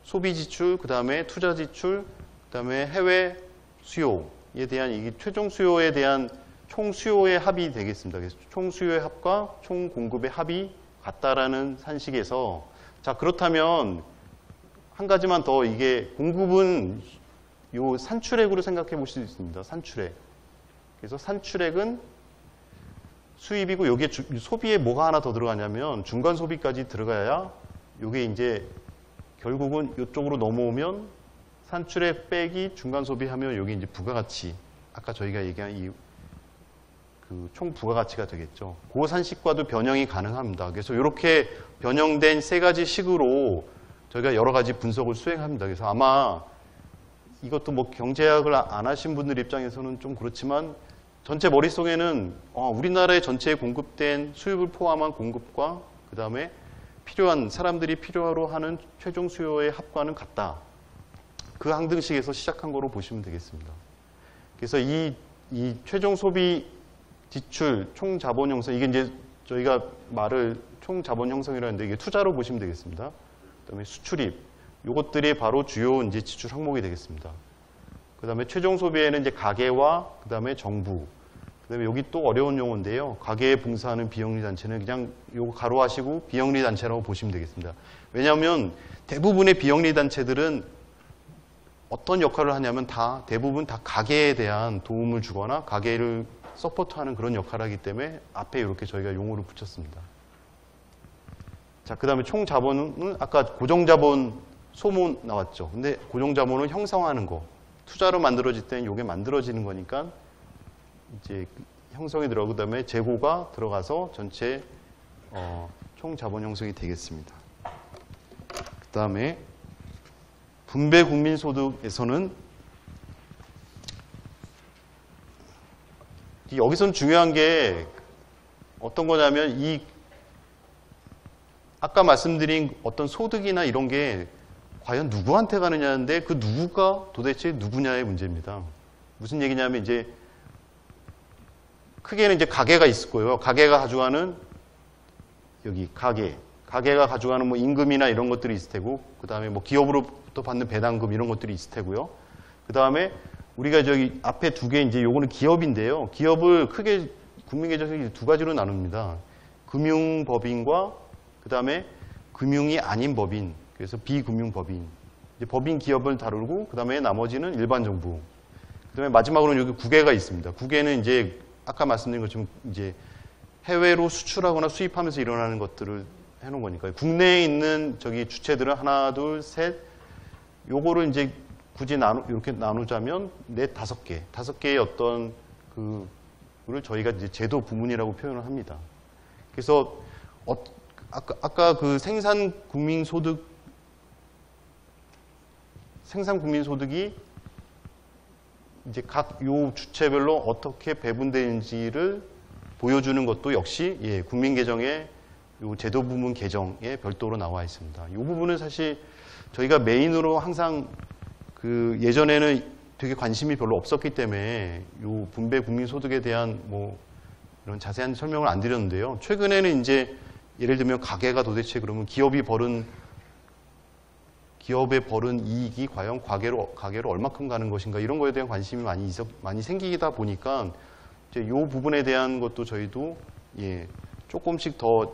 소비 지출, 그 다음에 투자 지출, 그 다음에 해외 수요에 대한 이게 최종 수요에 대한 총 수요의 합이 되겠습니다. 그래서 총 수요의 합과 총 공급의 합이 같다라는 산식에서 자 그렇다면 한 가지만 더 이게 공급은 요 산출액으로 생각해 보실 수 있습니다. 산출액. 그래서 산출액은 수입이고 여기에 소비에 뭐가 하나 더 들어가냐면 중간 소비까지 들어가야 요게 이제 결국은 이쪽으로 넘어오면 산출액 빼기 중간 소비하면 여기 이제 부가가치 아까 저희가 얘기한 총 부가가치가 되겠죠. 그 산식과도 변형이 가능합니다. 그래서 이렇게 변형된 세 가지 식으로 저희가 여러 가지 분석을 수행합니다. 그래서 아마 이것도 뭐 경제학을 안 하신 분들 입장에서는 좀 그렇지만 전체 머릿속에는 우리나라의 전체에 공급된 수입을 포함한 공급과 그 다음에 필요한 사람들이 필요로 하는 최종 수요의 합과는 같다. 그 항등식에서 시작한 거로 보시면 되겠습니다. 그래서 이 최종 소비 지출 총 자본 형성 이게 이제 저희가 말을 총 자본 형성이라는데 이게 투자로 보시면 되겠습니다. 그다음에 수출입 요것들이 바로 주요 이제 지출 항목이 되겠습니다. 그다음에 최종 소비에는 이제 가계와 그다음에 정부 그다음에 여기 또 어려운 용어인데요. 가계에 봉사하는 비영리 단체는 그냥 요거 가로하시고 비영리 단체라고 보시면 되겠습니다. 왜냐하면 대부분의 비영리 단체들은 어떤 역할을 하냐면 대부분 다 가계에 대한 도움을 주거나 가계를 서포트하는 그런 역할을 하기 때문에 앞에 이렇게 저희가 용어를 붙였습니다. 자, 그 다음에 총 자본은 아까 고정자본 소모 나왔죠. 근데 고정자본은 형성하는 거. 투자로 만들어질 때는 이게 만들어지는 거니까 이제 형성이 들어가고 그 다음에 재고가 들어가서 전체 총 자본 형성이 되겠습니다. 그 다음에 분배 국민소득에서는 여기서는 중요한 게 어떤 거냐면 아까 말씀드린 어떤 소득이나 이런 게 과연 누구한테 가느냐인데 그 누구가 도대체 누구냐의 문제입니다. 무슨 얘기냐면 이제 크게는 이제 가계가 있을 거예요. 가계가 가져가는 여기 가계가 가져가는 뭐 임금이나 이런 것들이 있을 테고 그 다음에 뭐 기업으로부터 받는 배당금 이런 것들이 있을 테고요. 그 다음에 우리가 저기 앞에 두 개 이제 요거는 기업인데요. 기업을 크게 국민계정에서 두 가지로 나눕니다. 금융법인과 그 다음에 금융이 아닌 법인, 그래서 비금융법인. 이제 법인 기업을 다루고 그 다음에 나머지는 일반 정부. 그 다음에 마지막으로는 여기 국외가 있습니다. 국외는 이제 아까 말씀드린 것처럼 이제 해외로 수출하거나 수입하면서 일어나는 것들을 해놓은 거니까요. 국내에 있는 저기 주체들은 하나, 둘, 셋. 요거를 이제 굳이 이렇게 나누자면 다섯 개의 어떤 그를 저희가 이제 제도 부문이라고 표현을 합니다. 그래서 아까 그 생산 국민소득이 이제 각 요 주체별로 어떻게 배분되는지를 보여주는 것도 역시 국민계정의 요 제도 부문 계정에 별도로 나와 있습니다. 이 부분은 사실 저희가 메인으로 항상 예전에는 되게 관심이 별로 없었기 때문에 요 분배 국민소득에 대한 뭐 이런 자세한 설명을 안 드렸는데요. 최근에는 이제 예를 들면 가계가 도대체 그러면 기업에 벌은 이익이 과연 가계로 얼마큼 가는 것인가 이런 거에 대한 관심이 많이 생기다 보니까 이제 요 부분에 대한 것도 저희도 조금씩 더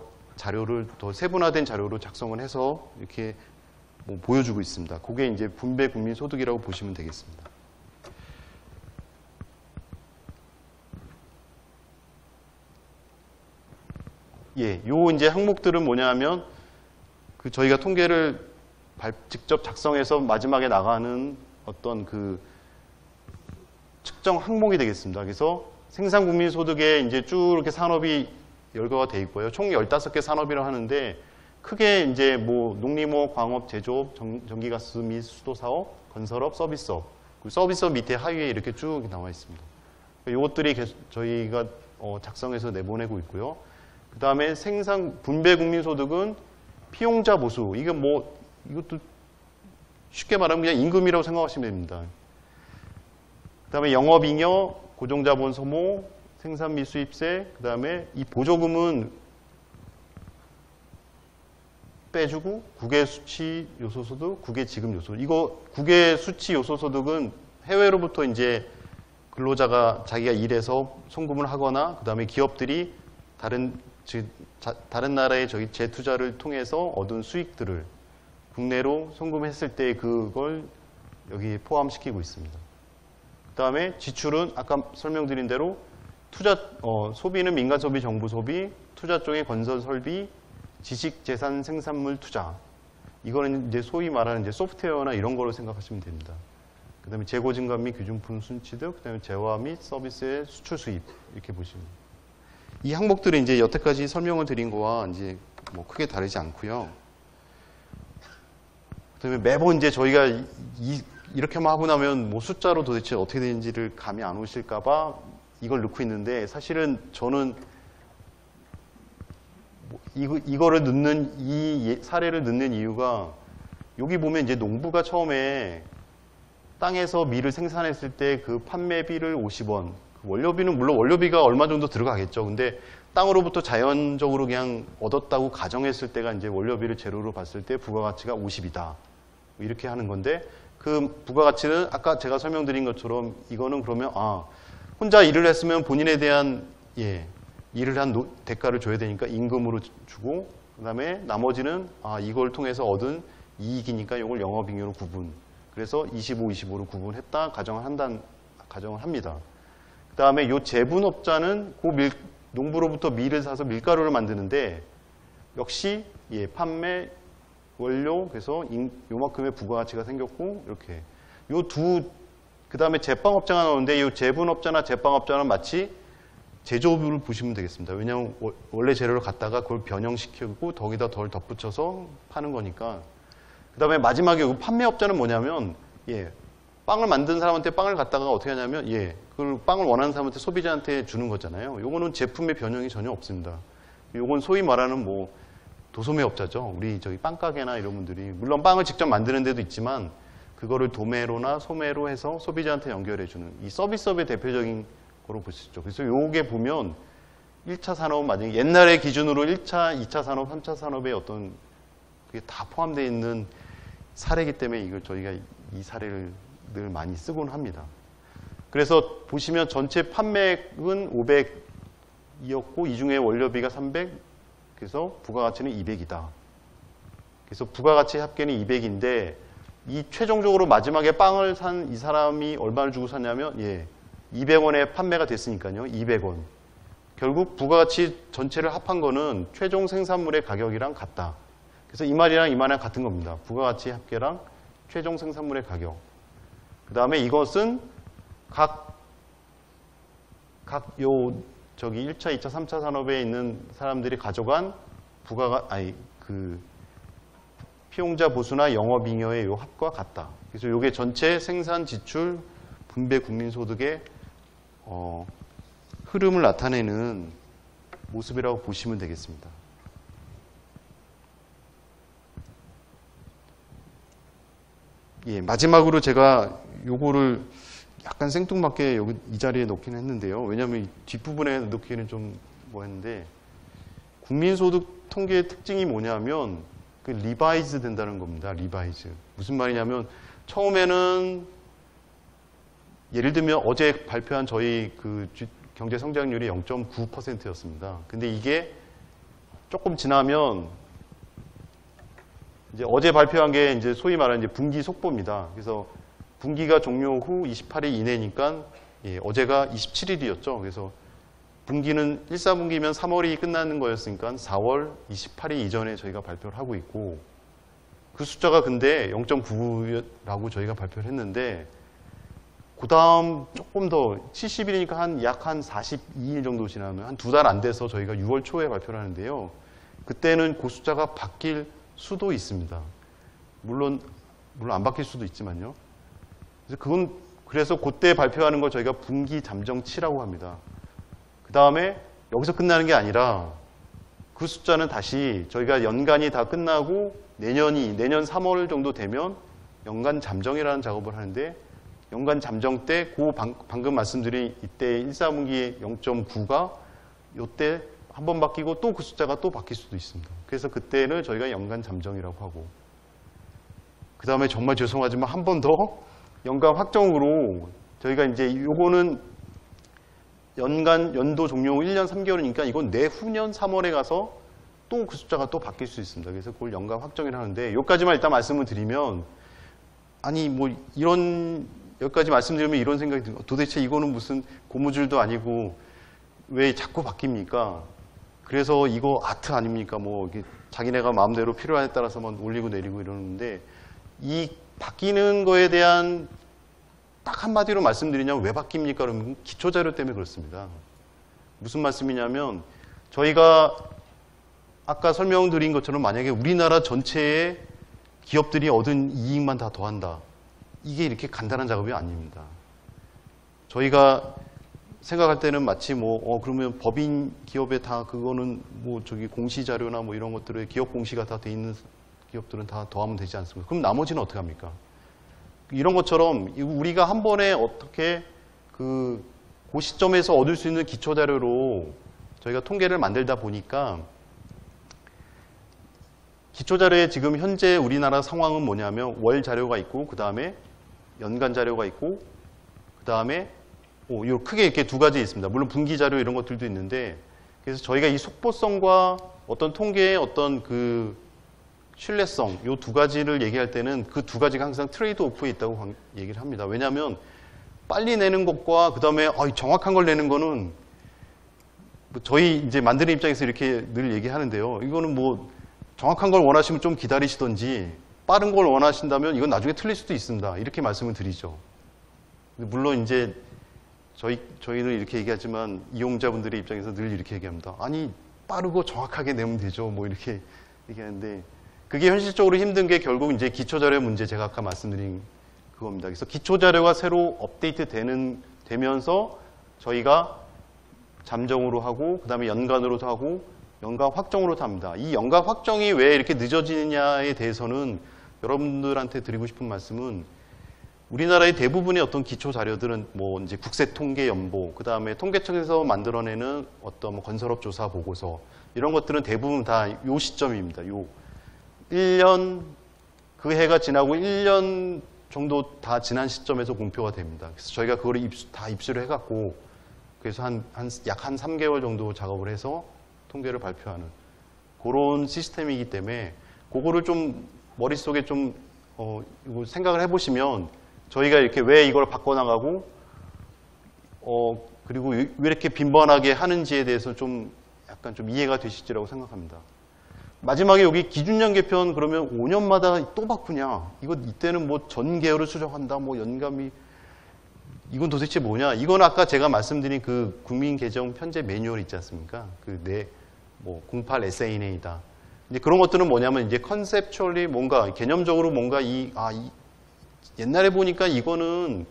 세분화된 자료로 작성을 해서 이렇게 뭐 보여주고 있습니다. 그게 이제 분배 국민소득이라고 보시면 되겠습니다. 요 이제 항목들은 뭐냐면 저희가 통계를 직접 작성해서 마지막에 나가는 어떤 특정 항목이 되겠습니다. 그래서 생산국민소득에 이제 쭉 이렇게 산업이 열거가 돼 있고요. 총 15개 산업이라고 하는데 크게 이제 뭐 농림업, 광업, 제조업, 전기가스 및 수도사업, 건설업, 서비스업, 그리고 서비스업 밑에 하위에 이렇게 쭉 나와 있습니다. 이것들이 저희가 작성해서 내보내고 있고요. 그 다음에 생산 분배 국민소득은 피용자 보수. 이게 뭐 이것도 쉽게 말하면 그냥 임금이라고 생각하시면 됩니다. 그 다음에 영업잉여, 고정자본 소모, 생산 및 수입세, 그 다음에 이 보조금은 빼주고 국외 수치 요소소득, 국외 지급 요소소득. 이거 국외 수치 요소소득은 해외로부터 이제 근로자가 자기가 일해서 송금을 하거나 그 다음에 기업들이 다른 나라의 재투자를 통해서 얻은 수익들을 국내로 송금했을 때 그걸 여기에 포함시키고 있습니다. 그 다음에 지출은 아까 설명드린 대로 소비는 민간 소비, 정부 소비, 투자 쪽의 건설 설비, 지식 재산 생산물 투자. 이거는 이제 소위 말하는 이제 소프트웨어나 이런 거로 생각하시면 됩니다. 그 다음에 재고 증감 및 규정품 순취득, 그 다음에 재화 및 서비스의 수출 수입. 이렇게 보시면. 이 항목들은 이제 여태까지 설명을 드린 거와 이제 뭐 크게 다르지 않고요. 그 다음에 매번 이제 저희가 이렇게만 하고 나면 뭐 숫자로 도대체 어떻게 되는지를 감이 안 오실까봐 이걸 넣고 있는데 사실은 저는 이거를 넣는 이 사례를 넣는 이유가 여기 보면 이제 농부가 처음에 땅에서 밀을 생산했을 때 그 판매비를 50원, 원료비는 물론 원료비가 얼마 정도 들어가겠죠. 근데 땅으로부터 자연적으로 그냥 얻었다고 가정했을 때가 이제 원료비를 재료로 봤을 때 부가가치가 50이다. 이렇게 하는 건데 그 부가가치는 아까 제가 설명드린 것처럼 이거는 그러면 혼자 일을 했으면 본인에 대한 일을 한 대가를 줘야 되니까 임금으로 주고 그다음에 나머지는 이걸 통해서 얻은 이익이니까 이걸 영업잉여로 구분. 그래서 25, 25로 구분했다 가정을 합니다. 그다음에 요 재분업자는 농부로부터 밀을 사서 밀가루를 만드는데 역시 판매 원료 그래서 요만큼의 부가가치가 생겼고 이렇게 그 다음에 제빵업자가 나오는데 이 재분업자나 제빵업자는 마치 제조업을 보시면 되겠습니다. 왜냐하면 원래 재료를 갖다가 그걸 변형시키고 거기다 덜 덧붙여서 파는 거니까. 그 다음에 마지막에 판매업자는 뭐냐면 빵을 만든 사람한테 빵을 갖다가 어떻게 하냐면 그 빵을 원하는 사람한테 소비자한테 주는 거잖아요. 요거는 제품의 변형이 전혀 없습니다. 요건 소위 말하는 뭐 도소매업자죠. 우리 저기 빵가게나 이런 분들이 물론 빵을 직접 만드는 데도 있지만 그거를 도매로나 소매로 해서 소비자한테 연결해주는 이 서비스업의 대표적인 거로 볼 수 있죠. 그래서 요게 보면 1차 산업 만약에 옛날의 기준으로 1차, 2차 산업, 3차 산업의 어떤 그게 다 포함되어 있는 사례이기 때문에 이걸 저희가 이 사례를 늘 많이 쓰곤 합니다. 그래서 보시면 전체 판매액은 500이었고 이 중에 원료비가 300, 그래서 부가가치는 200이다. 그래서 부가가치 합계는 200인데 이 최종적으로 마지막에 빵을 산 이 사람이 얼마를 주고 샀냐면 200원에 판매가 됐으니까요. 200원. 결국 부가가치 전체를 합한 거는 최종 생산물의 가격이랑 같다. 그래서 이 말이랑 이 말이랑 같은 겁니다. 부가가치 합계랑 최종 생산물의 가격. 그 다음에 이것은 저기 1차, 2차, 3차 산업에 있는 사람들이 가져간 피용자 보수나 영업잉여의 요 합과 같다. 그래서 요게 전체 생산 지출 분배 국민소득의 흐름을 나타내는 모습이라고 보시면 되겠습니다. 마지막으로 제가 요거를 약간 생뚱맞게 여기 이 자리에 넣긴 했는데요. 왜냐하면 이 뒷부분에 넣기는 좀 했는데 국민소득 통계의 특징이 뭐냐면 리바이즈 된다는 겁니다. 리바이즈. 무슨 말이냐면 처음에는 예를 들면 어제 발표한 저희 경제 성장률이 0.9%였습니다. 근데 이게 조금 지나면 이제 어제 발표한 게 이제 소위 말하는 이제 분기 속보입니다. 그래서 분기가 종료 후 28일 이내니까 어제가 27일이었죠. 그래서 분기는 1사분기면 3월이 끝나는 거였으니까 4월 28일 이전에 저희가 발표를 하고 있고 그 숫자가 근데 0.9라고 저희가 발표를 했는데 그 다음 조금 더 70일이니까 약 한 42일 정도 지나면 한 2달 안 돼서 저희가 6월 초에 발표를 하는데요. 그때는 그 숫자가 바뀔 수도 있습니다. 물론 안 바뀔 수도 있지만요. 그래서 그때 발표하는 걸 저희가 분기 잠정치라고 합니다. 그 다음에 여기서 끝나는 게 아니라 그 숫자는 다시 저희가 연간이 다 끝나고 내년 3월 정도 되면 연간 잠정이라는 작업을 하는데 연간 잠정 때 방금 말씀드린 이때 1사분기 0.9가 이때 한 번 바뀌고 또 그 숫자가 또 바뀔 수도 있습니다. 그래서 그때는 저희가 연간 잠정이라고 하고 그 다음에 정말 죄송하지만 한 번 더 연간 확정으로 저희가 이제 요거는 연도 종료 1년 3개월이니까 이건 내후년 3월에 가서 또 그 숫자가 또 바뀔 수 있습니다. 그래서 그걸 연간 확정을 하는데 여기까지만 일단 말씀을 드리면 아니 뭐 여기까지 말씀드리면 이런 생각이 들어요. 도대체 이거는 무슨 고무줄도 아니고 왜 자꾸 바뀝니까? 그래서 이거 아트 아닙니까? 뭐 자기네가 마음대로 필요에 따라서만 올리고 내리고 이러는데 이 바뀌는 거에 대한 딱 한마디로 말씀드리냐면 왜 바뀝니까? 그러면 기초자료 때문에 그렇습니다. 무슨 말씀이냐면 저희가 아까 설명드린 것처럼 만약에 우리나라 전체의 기업들이 얻은 이익만 다 더한다. 이게 이렇게 간단한 작업이 아닙니다. 저희가 생각할 때는 마치 그러면 법인 기업에 다 그거는 공시자료나 이런 것들에 기업 공시가 다 돼 있는 기업들은 다 더하면 되지 않습니까? 그럼 나머지는 어떻게 합니까? 이런 것처럼 우리가 한 번에 어떻게 그 시점에서 얻을 수 있는 기초자료로 저희가 통계를 만들다 보니까 기초자료에 지금 현재 우리나라 상황은 뭐냐면 월 자료가 있고 그 다음에 연간 자료가 있고 그 다음에 크게 이렇게 두 가지 있습니다. 물론 분기 자료 이런 것들도 있는데 그래서 저희가 이 속보성과 어떤 통계의 어떤 그 신뢰성 이 두 가지를 얘기할 때는 그 두 가지가 항상 트레이드 오프에 있다고 얘기를 합니다. 왜냐하면 빨리 내는 것과 그 다음에 정확한 걸 내는 거는 저희 이제 만드는 입장에서 이렇게 늘 얘기하는데요. 이거는 정확한 걸 원하시면 좀 기다리시던지 빠른 걸 원하신다면 이건 나중에 틀릴 수도 있습니다. 이렇게 말씀을 드리죠. 물론 이제 저희는 이렇게 얘기하지만 이용자분들의 입장에서 늘 이렇게 얘기합니다. 아니 빠르고 정확하게 내면 되죠. 이렇게 얘기하는데 그게 현실적으로 힘든 게 결국 이제 기초자료 문제 제가 아까 말씀드린 그겁니다. 그래서 기초자료가 새로 업데이트 되면서 저희가 잠정으로 하고 그 다음에 연간으로도 하고 연간 확정으로도 합니다. 이 연간 확정이 왜 이렇게 늦어지느냐에 대해서는 여러분들한테 드리고 싶은 말씀은 우리나라의 대부분의 어떤 기초 자료들은 이제 국세통계연보, 그 다음에 통계청에서 만들어내는 어떤 건설업 조사 보고서 이런 것들은 대부분 다 요 시점입니다. 1년 그 해가 지나고 1년 정도 다 지난 시점에서 공표가 됩니다. 그래서 저희가 그거를 다 입수를 해갖고 그래서 약 한 3개월 정도 작업을 해서 통계를 발표하는 그런 시스템이기 때문에 그거를 좀 머릿속에 좀 생각을 해보시면 저희가 이렇게 왜 이걸 바꿔나가고 그리고 왜 이렇게 빈번하게 하는지에 대해서 좀 약간 좀 이해가 되실지라고 생각합니다. 마지막에 여기 기준년 개편 그러면 5년마다 또 바꾸냐? 이때는 전 계열을 수정한다. 연감이 이건 도대체 뭐냐? 이건 아까 제가 말씀드린 그 국민계정 편제 매뉴얼 있지 않습니까? 08 SANA다. 이제 그런 것들은 뭐냐면 이제 컨셉츄얼리 뭔가 개념적으로 뭔가 옛날에 보니까 이거는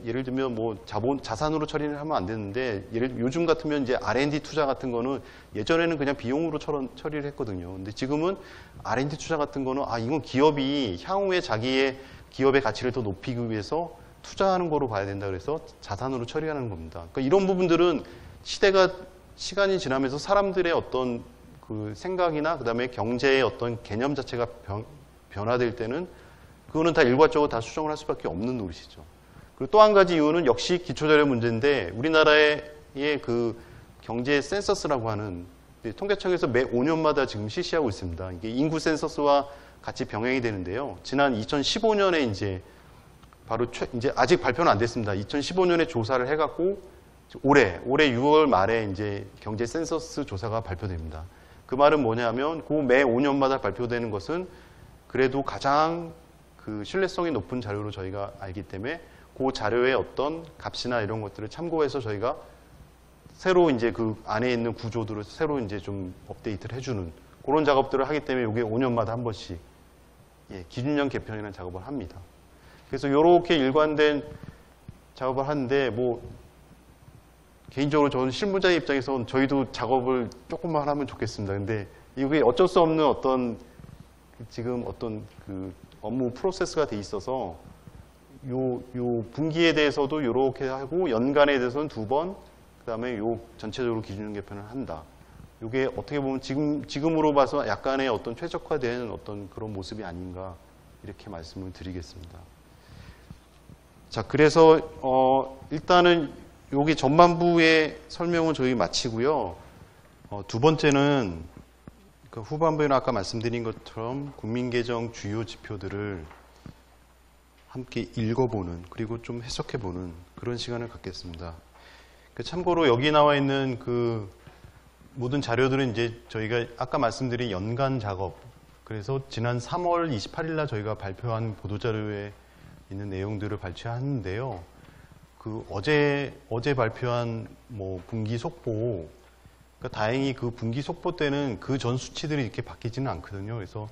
예를 들면 자산으로 처리를 하면 안 되는데 요즘 같으면 이제 R&D 투자 같은 거는 예전에는 그냥 비용으로 처리를 했거든요. 근데 지금은 R&D 투자 같은 거는 이건 기업이 향후에 자기의 기업의 가치를 더 높이기 위해서 투자하는 거로 봐야 된다 그래서 자산으로 처리하는 겁니다. 그러니까 이런 부분들은 시간이 지나면서 사람들의 어떤 그 생각이나 그다음에 경제의 어떤 개념 자체가 변화될 때는 그거는 다 일괄적으로 다 수정을 할 수밖에 없는 노릇이죠. 그리고 또 한 가지 이유는 역시 기초자료 문제인데 우리나라의 그 경제 센서스라고 하는 통계청에서 매 5년마다 지금 실시하고 있습니다. 이게 인구 센서스와 같이 병행이 되는데요. 지난 2015년에 이제 이제 아직 발표는 안 됐습니다. 2015년에 조사를 해갖고 올해 6월 말에 이제 경제 센서스 조사가 발표됩니다. 그 말은 뭐냐면 그 매 5년마다 발표되는 것은 그래도 가장 그 신뢰성이 높은 자료로 저희가 알기 때문에 그 자료의 어떤 값이나 이런 것들을 참고해서 저희가 새로 이제 그 안에 있는 구조들을 새로 이제 좀 업데이트를 해주는 그런 작업들을 하기 때문에 이게 5년마다 한 번씩 기준형 개편이라는 작업을 합니다. 그래서 이렇게 일관된 작업을 하는데 뭐 개인적으로 저는 실무자의 입장에서 저희도 작업을 조금만 하면 좋겠습니다. 근데 이게 어쩔 수 없는 어떤 지금 어떤 그 업무 프로세스가 돼 있어서 요 분기에 대해서도 이렇게 하고 연간에 대해서는 2번, 그다음에 요 전체적으로 기준형 개편을 한다. 이게 어떻게 보면 지금으로 봐서 약간의 어떤 최적화된 어떤 그런 모습이 아닌가 이렇게 말씀을 드리겠습니다. 자, 그래서 일단은 여기 전반부의 설명은 저희 마치고요. 두 번째는 그 후반부에는 아까 말씀드린 것처럼 국민개정 주요 지표들을 함께 읽어보는 그리고 좀 해석해보는 그런 시간을 갖겠습니다. 참고로 여기 나와 있는 그 모든 자료들은 이제 저희가 아까 말씀드린 연간 작업, 그래서 지난 3월 28일 날 저희가 발표한 보도자료에 있는 내용들을 발췌하는데요. 그 어제 발표한 뭐 분기 속보, 그러니까 다행히 그 분기 속보 때는 그 전 수치들이 이렇게 바뀌지는 않거든요. 그래서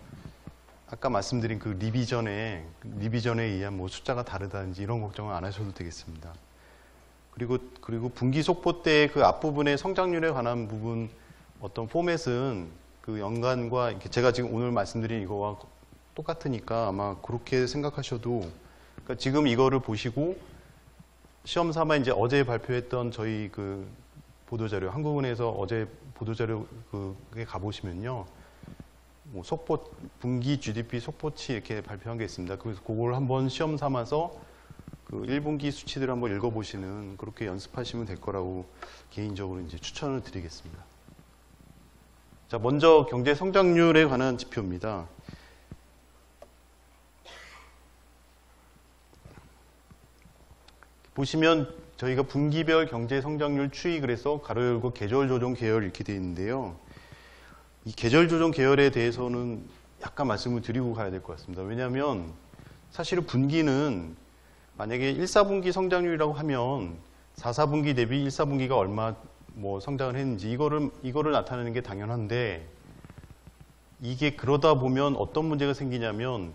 아까 말씀드린 그 리비전에 의한 뭐 숫자가 다르다든지 이런 걱정은 안 하셔도 되겠습니다. 그리고 분기 속보 때 그 앞부분의 성장률에 관한 부분 어떤 포맷은 그 연간과 이렇게 제가 지금 오늘 말씀드린 이거와 똑같으니까 아마 그렇게 생각하셔도, 그러니까 지금 이거를 보시고 시험 삼아 이제 어제 발표했던 저희 그 보도자료, 한국은행에서 어제 보도자료 그게 가보시면요. 뭐 분기 GDP 속보치 이렇게 발표한 게 있습니다. 그래서 그걸 한번 시험 삼아서 그 1분기 수치들을 한번 읽어보시는 그렇게 연습하시면 될 거라고 개인적으로 이제 추천을 드리겠습니다. 자, 먼저 경제 성장률에 관한 지표입니다. 보시면 저희가 분기별 경제 성장률 추이 그래서 가로 열고 계절 조정 계열 이렇게 되어 있는데요. 이 계절 조정 계열에 대해서는 약간 말씀을 드리고 가야 될 것 같습니다. 왜냐하면 사실은 분기는 만약에 1, 4분기 성장률이라고 하면 4, 4분기 대비 1, 4분기가 얼마 뭐 성장을 했는지 이거를 나타내는 게 당연한데, 이게 그러다 보면 어떤 문제가 생기냐면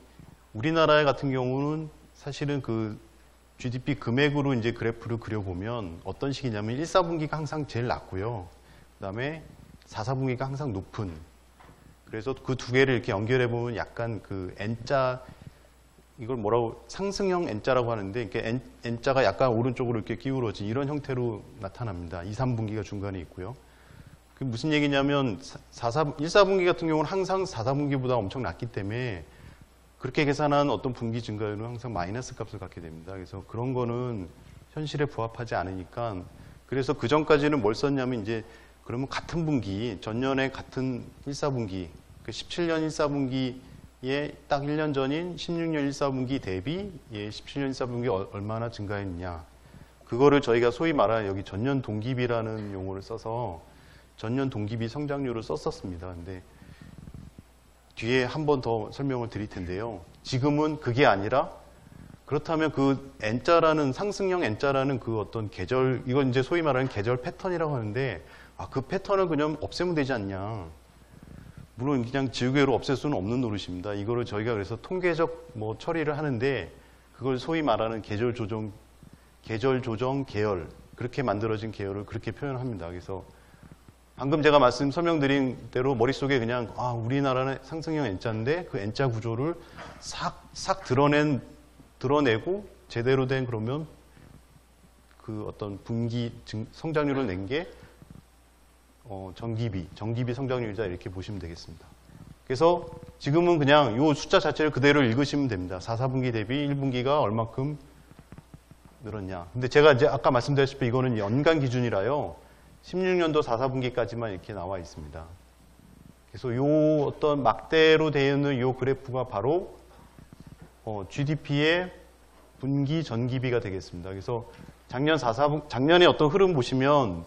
우리나라 같은 경우는 사실은 그 GDP 금액으로 이제 그래프를 그려보면 어떤 식이냐면 1, 4분기가 항상 제일 낮고요. 그 다음에 4, 4분기가 항상 높은. 그래서 그 두 개를 이렇게 연결해보면 약간 그 N자, 이걸 뭐라고 상승형 N자라고 하는데, 이렇게 N자가 약간 오른쪽으로 이렇게 기울어진 이런 형태로 나타납니다. 2, 3분기가 중간에 있고요. 그게 무슨 얘기냐면 1, 4분기 같은 경우는 항상 4, 4분기보다 엄청 낮기 때문에 그렇게 계산한 어떤 분기 증가율은 항상 마이너스 값을 갖게 됩니다. 그래서 그런 거는 현실에 부합하지 않으니까, 그래서 그 전까지는 뭘 썼냐면 이제 그러면 같은 분기, 전년에 같은 1, 4분기, 그 17년 1, 4분기에 딱 1년 전인 16년 1, 4분기 대비 17년 1, 4분기 얼마나 증가했냐. 그거를 저희가 소위 말하는 여기 전년 동기비라는 용어를 써서 전년 동기비 성장률을 썼었습니다. 근데 뒤에 한 번 더 설명을 드릴 텐데요. 지금은 그게 아니라, 그렇다면 그 N자라는 상승형 N자라는 그 어떤 계절, 이건 이제 소위 말하는 계절 패턴이라고 하는데, 그 패턴을 그냥 없애면 되지 않냐. 물론 그냥 지우개로 없앨 수는 없는 노릇입니다. 이거를 저희가 그래서 통계적 뭐 처리를 하는데, 그걸 소위 말하는 계절 조정 계열, 그렇게 만들어진 계열을 그렇게 표현합니다. 그래서 방금 제가 설명드린 대로 머릿속에 그냥 우리나라는 상승형 N자인데 그 N자 구조를 싹 드러내고 제대로 된 그러면 그 어떤 분기 성장률을 낸 게 정기비 성장률이다 이렇게 보시면 되겠습니다. 그래서 지금은 그냥 이 숫자 자체를 그대로 읽으시면 됩니다. 4, 4분기 대비 1분기가 얼마큼 늘었냐. 근데 제가 이제 아까 말씀드렸다시피 이거는 연간 기준이라요. 16년도 4, 4분기까지만 이렇게 나와 있습니다. 그래서 요 어떤 막대로 되어 있는 요 그래프가 바로 GDP의 분기 전기비가 되겠습니다. 그래서 작년에 어떤 흐름 보시면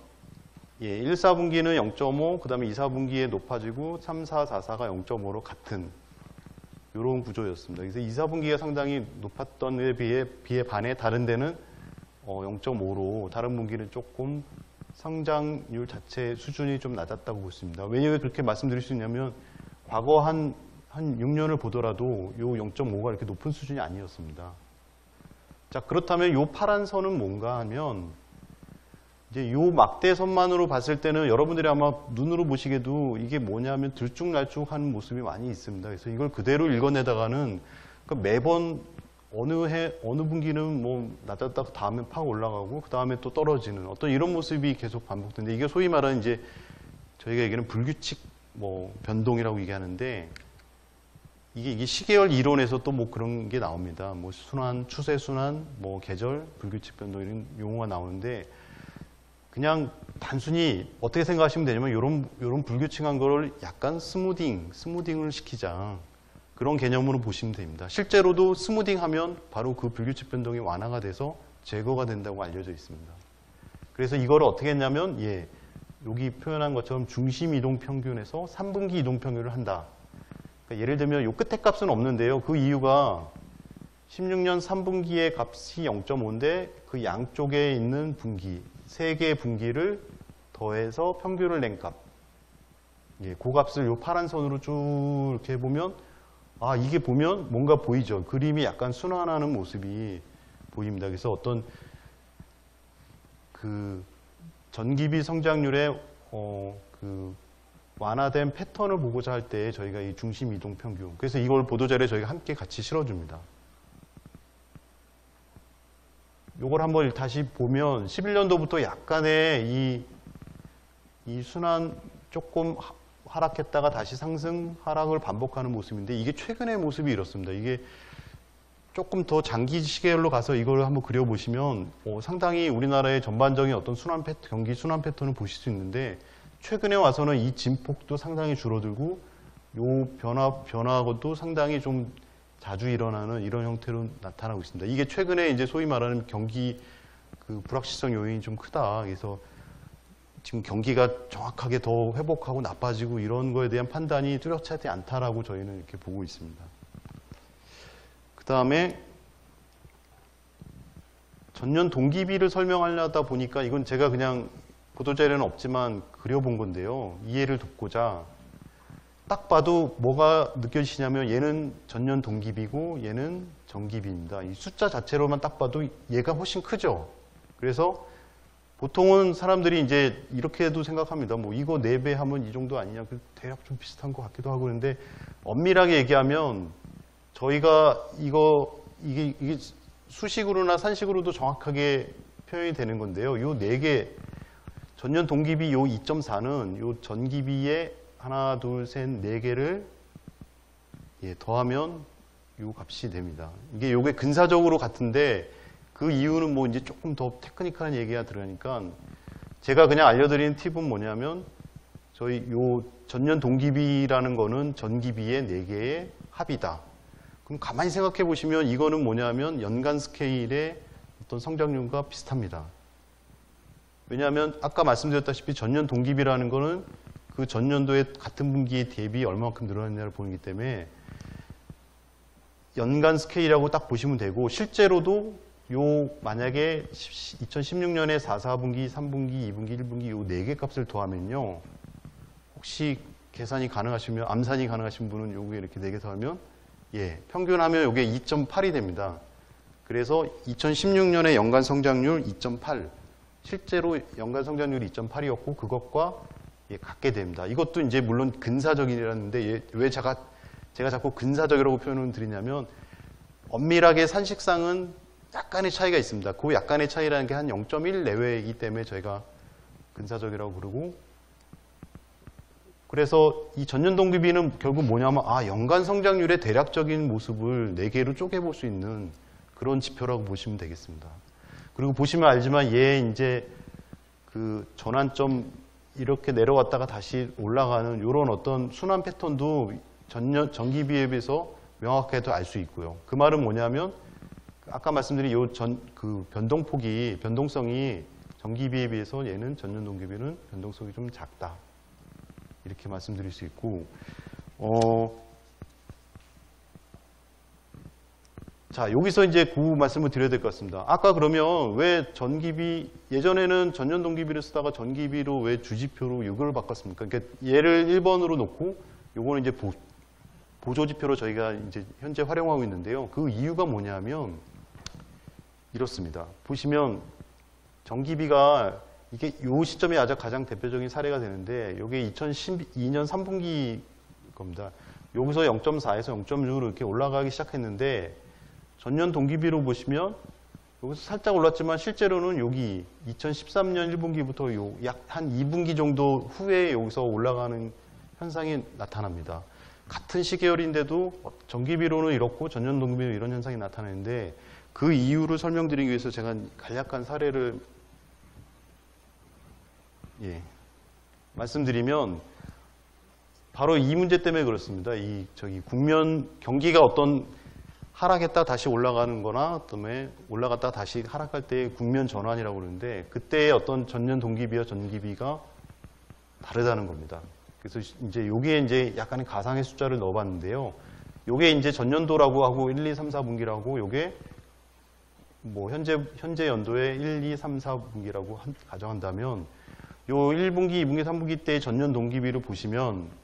1, 4분기는 0.5, 그 다음에 2, 4분기에 높아지고 3, 4, 4, 4가 0.5로 같은 이런 구조였습니다. 그래서 2, 4분기가 상당히 높았던 에 비해 반해 다른 데는 0.5로 다른 분기는 조금 성장률 자체 수준이 좀 낮았다고 볼 수 있습니다. 왜 그렇게 말씀드릴 수 있냐면 과거 한 6년을 보더라도 요 0.5가 이렇게 높은 수준이 아니었습니다. 자, 그렇다면 요 파란 선은 뭔가 하면 이제 요 막대선만으로 봤을 때는 여러분들이 아마 눈으로 보시기에도 이게 뭐냐면 들쭉날쭉하는 모습이 많이 있습니다. 그래서 이걸 그대로 읽어내다가는 매번 어느 분기는 뭐 낮았다가 다음에 팍 올라가고 그 다음에 또 떨어지는 어떤 이런 모습이 계속 반복되는데 이게 소위 말하는 이제 저희가 얘기하는 불규칙 뭐 변동이라고 얘기하는데 이게 시계열 이론에서 또 뭐 그런 게 나옵니다. 뭐 순환, 추세 순환, 뭐 계절, 불규칙 변동 이런 용어가 나오는데 그냥 단순히 어떻게 생각하시면 되냐면 요런 불규칙한 거를 약간 스무딩을 시키자. 그런 개념으로 보시면 됩니다. 실제로도 스무딩 하면 바로 그 불규칙 변동이 완화가 돼서 제거가 된다고 알려져 있습니다. 그래서 이거를 어떻게 했냐면, 여기 표현한 것처럼 중심 이동 평균에서 3분기 이동 평균을 한다. 그러니까 예를 들면 요 끝에 값은 없는데요. 그 이유가 16년 3분기의 값이 0.5인데 그 양쪽에 있는 분기, 3개의 분기를 더해서 평균을 낸 값. 그 값을 요 파란 선으로 쭉 이렇게 보면 이게 보면 뭔가 보이죠. 그림이 약간 순환하는 모습이 보입니다. 그래서 어떤 그 전기비 성장률의 그 완화된 패턴을 보고자 할 때 저희가 이 중심 이동 평균. 그래서 이걸 보도자료에 저희가 함께 같이 실어줍니다. 요걸 한번 다시 보면 11년도부터 약간의 이 순환 조금 하락했다가 다시 상승, 하락을 반복하는 모습인데 이게 최근의 모습이 이렇습니다. 이게 조금 더 장기 시계열로 가서 이걸 한번 그려보시면 상당히 우리나라의 전반적인 어떤 경기 순환 패턴을 보실 수 있는데 최근에 와서는 이 진폭도 상당히 줄어들고 요 변화하고도 상당히 좀 자주 일어나는 이런 형태로 나타나고 있습니다. 이게 최근에 이제 소위 말하는 경기 그 불확실성 요인이 좀 크다. 그래서 지금 경기가 정확하게 더 회복하고 나빠지고 이런 거에 대한 판단이 뚜렷하지 않다라고 저희는 이렇게 보고 있습니다. 그 다음에 전년 동기비를 설명하려다 보니까 이건 제가 그냥 보도자료는 없지만 그려본 건데요. 이해를 돕고자 딱 봐도 뭐가 느껴지시냐면 얘는 전년 동기비고 얘는 정기비입니다. 이 숫자 자체로만 딱 봐도 얘가 훨씬 크죠. 그래서 보통은 사람들이 이제 이렇게도 생각합니다. 뭐 이거 4배 하면 이 정도 아니냐. 대략 좀 비슷한 것 같기도 하고 그런데 엄밀하게 얘기하면 저희가 이게 수식으로나 산식으로도 정확하게 표현이 되는 건데요. 요 4개 전년 동기비 요 2.4는 요 전기비의 하나, 둘, 셋, 4개를 더하면 요 값이 됩니다. 요게 근사적으로 같은데 그 이유는 뭐 이제 조금 더 테크니컬한 얘기가 들어가니까 제가 그냥 알려드리는 팁은 뭐냐면 저희 요 전년 동기비라는 거는 전기비의 4개의 합이다. 그럼 가만히 생각해 보시면 이거는 뭐냐면 연간 스케일의 어떤 성장률과 비슷합니다. 왜냐하면 아까 말씀드렸다시피 전년 동기비라는 거는 그 전년도의 같은 분기에 대비 얼마만큼 늘어났냐를 보기 때문에 연간 스케일이라고 딱 보시면 되고 실제로도 만약에 2016년에 4, 4분기, 3분기, 2분기, 1분기 요 4개 값을 더하면요. 혹시 계산이 가능하시면, 암산이 가능하신 분은 요게 이렇게 4개 더하면, 평균하면 요게 2.8이 됩니다. 그래서 2016년에 연간 성장률 2.8. 실제로 연간 성장률이 2.8이었고, 그것과 같게 됩니다. 이것도 이제 물론 근사적이라는데, 왜 제가 자꾸 근사적이라고 표현을 드리냐면, 엄밀하게 산식상은 약간의 차이가 있습니다. 그 약간의 차이라는 게 한 0.1 내외이기 때문에 저희가 근사적이라고 부르고 그래서 이 전년 동기비는 결국 뭐냐면 연간 성장률의 대략적인 모습을 4개로 쪼개볼 수 있는 그런 지표라고 보시면 되겠습니다. 그리고 보시면 알지만 얘 이제 그 전환점 이렇게 내려왔다가 다시 올라가는 이런 어떤 순환 패턴도 전기비에 비해서 명확하게 알 수 있고요. 그 말은 뭐냐면 아까 말씀드린 그 변동성이 전기비에 비해서 얘는 전년 동기비는 변동성이 좀 작다. 이렇게 말씀드릴 수 있고, 자, 여기서 이제 그 말씀을 드려야 될 것 같습니다. 아까 그러면 왜 전기비, 예전에는 전년 동기비를 쓰다가 전기비로 왜 주지표로 이걸 바꿨습니까? 그러니까 얘를 1번으로 놓고 요거는 이제 보조지표로 저희가 이제 현재 활용하고 있는데요. 그 이유가 뭐냐면 이렇습니다. 보시면 전기비가 이게 요 시점이 아주 가장 대표적인 사례가 되는데 이게 2012년 3분기 겁니다. 여기서 0.4에서 0.6으로 이렇게 올라가기 시작했는데 전년 동기비로 보시면 여기서 살짝 올랐지만 실제로는 여기 2013년 1분기부터 약 한 2분기 정도 후에 여기서 올라가는 현상이 나타납니다. 같은 시계열인데도 전기비로는 이렇고 전년 동기비로 이런 현상이 나타나는데 그 이유를 설명드리기 위해서 제가 간략한 사례를 말씀드리면 바로 이 문제 때문에 그렇습니다. 국면 경기가 어떤 하락했다 다시 올라가는 거나 그다음에 올라갔다 다시 하락할 때의 국면 전환이라고 그러는데 그때의 어떤 전년 동기비와 전기비가 다르다는 겁니다. 그래서 이제 요게 이제 약간의 가상의 숫자를 넣어봤는데요. 요게 이제 전년도라고 하고 1, 2, 3, 4분기라고 요게 뭐 현재 연도의 1, 2, 3, 4분기라고 가정한다면 요 1분기, 2분기, 3분기 때 전년 동기비를 보시면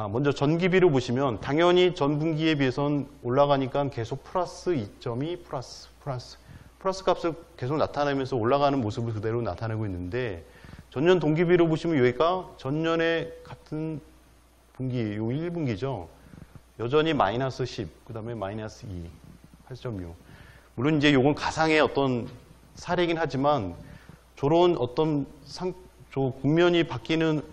먼저 전기비로 보시면 당연히 전분기에 비해서는 올라가니까 계속 플러스 2.2 플러스 값을 계속 나타내면서 올라가는 모습을 그대로 나타내고 있는데 전년 동기비로 보시면 여기가 전년의 같은 분기, 요 1분기죠. 여전히 마이너스 10, 그 다음에 마이너스 2, 8.6. 물론 이제 요건 가상의 어떤 사례이긴 하지만 저런 어떤 국면이 바뀌는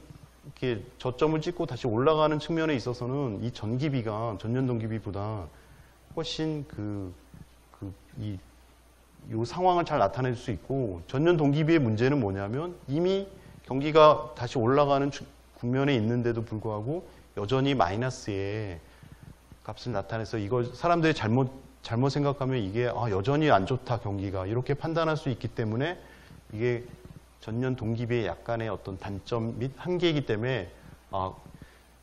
이렇게 저점을 찍고 다시 올라가는 측면에 있어서는 이 전기비가 전년 동기비보다 훨씬 이 상황을 잘 나타낼 수 있고 전년 동기비의 문제는 뭐냐면 이미 경기가 다시 올라가는 국면에 있는데도 불구하고 여전히 마이너스의 값을 나타내서 이걸 사람들이 잘못 생각하면 이게 여전히 안 좋다 경기가 이렇게 판단할 수 있기 때문에 이게 전년 동기비의 약간의 어떤 단점 및 한계이기 때문에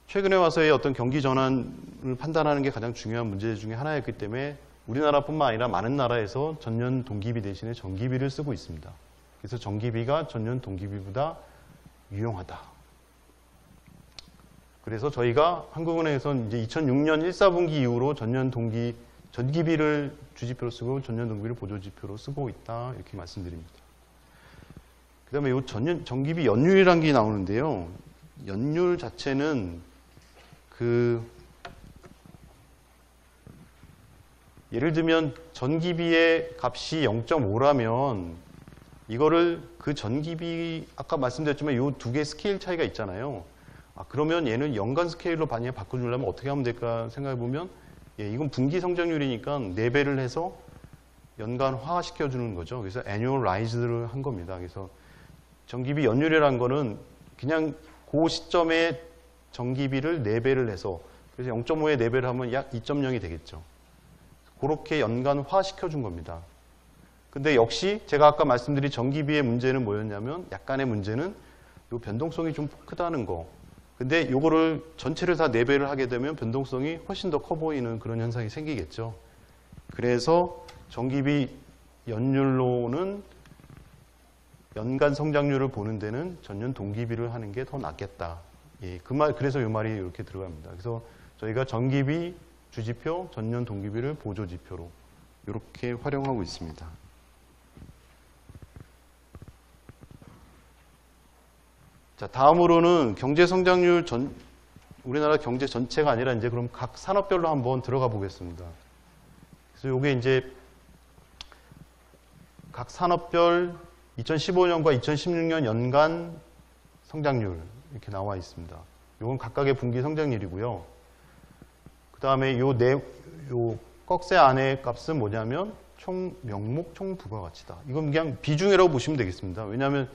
최근에 와서의 어떤 경기 전환을 판단하는 게 가장 중요한 문제 중에 하나였기 때문에 우리나라뿐만 아니라 많은 나라에서 전년 동기비 대신에 전기비를 쓰고 있습니다. 그래서 전기비가 전년 동기비보다 유용하다. 그래서 저희가 한국은행에서는 이제 2006년 1, 4분기 이후로 전기비를 주지표로 쓰고 전년 동기비를 보조지표로 쓰고 있다 이렇게 말씀드립니다. 그 다음에 이 전기비 연율이라는 게 나오는데요. 연율 자체는 예를 들면 전기비의 값이 0.5라면 이거를 그 전기비 아까 말씀드렸지만 이 두 개 스케일 차이가 있잖아요. 그러면 얘는 연간 스케일로 많이 바꿔주려면 어떻게 하면 될까 생각해 보면 이건 분기 성장률이니까 4배를 해서 연간화 시켜주는 거죠. 그래서 annualize를 한 겁니다. 그래서 전기비 연율이라는 거는 그냥 그 시점에 전기비를 4배를 해서 그래서 0.5에 4배를 하면 약 2.0이 되겠죠. 그렇게 연간화 시켜준 겁니다. 근데 역시 제가 아까 말씀드린 전기비의 문제는 뭐였냐면 약간의 문제는 요 변동성이 좀 크다는 거. 근데 요거를 전체를 다 4배를 하게 되면 변동성이 훨씬 더 커 보이는 그런 현상이 생기겠죠. 그래서 전기비 연율로는 연간 성장률을 보는 데는 전년 동기비를 하는 게 더 낫겠다. 그래서 이 말이 이렇게 들어갑니다. 그래서 저희가 전기비 주지표, 전년 동기비를 보조지표로 이렇게 활용하고 있습니다. 자, 다음으로는 경제 성장률 우리나라 경제 전체가 아니라 이제 그럼 각 산업별로 한번 들어가 보겠습니다. 그래서 이게 이제 각 산업별 2015년과 2016년 연간 성장률 이렇게 나와 있습니다. 이건 각각의 분기 성장률이고요. 그 다음에 요 꺽쇠 안의 값은 뭐냐면 명목 총 부가가치다. 이건 그냥 비중이라고 보시면 되겠습니다. 왜냐하면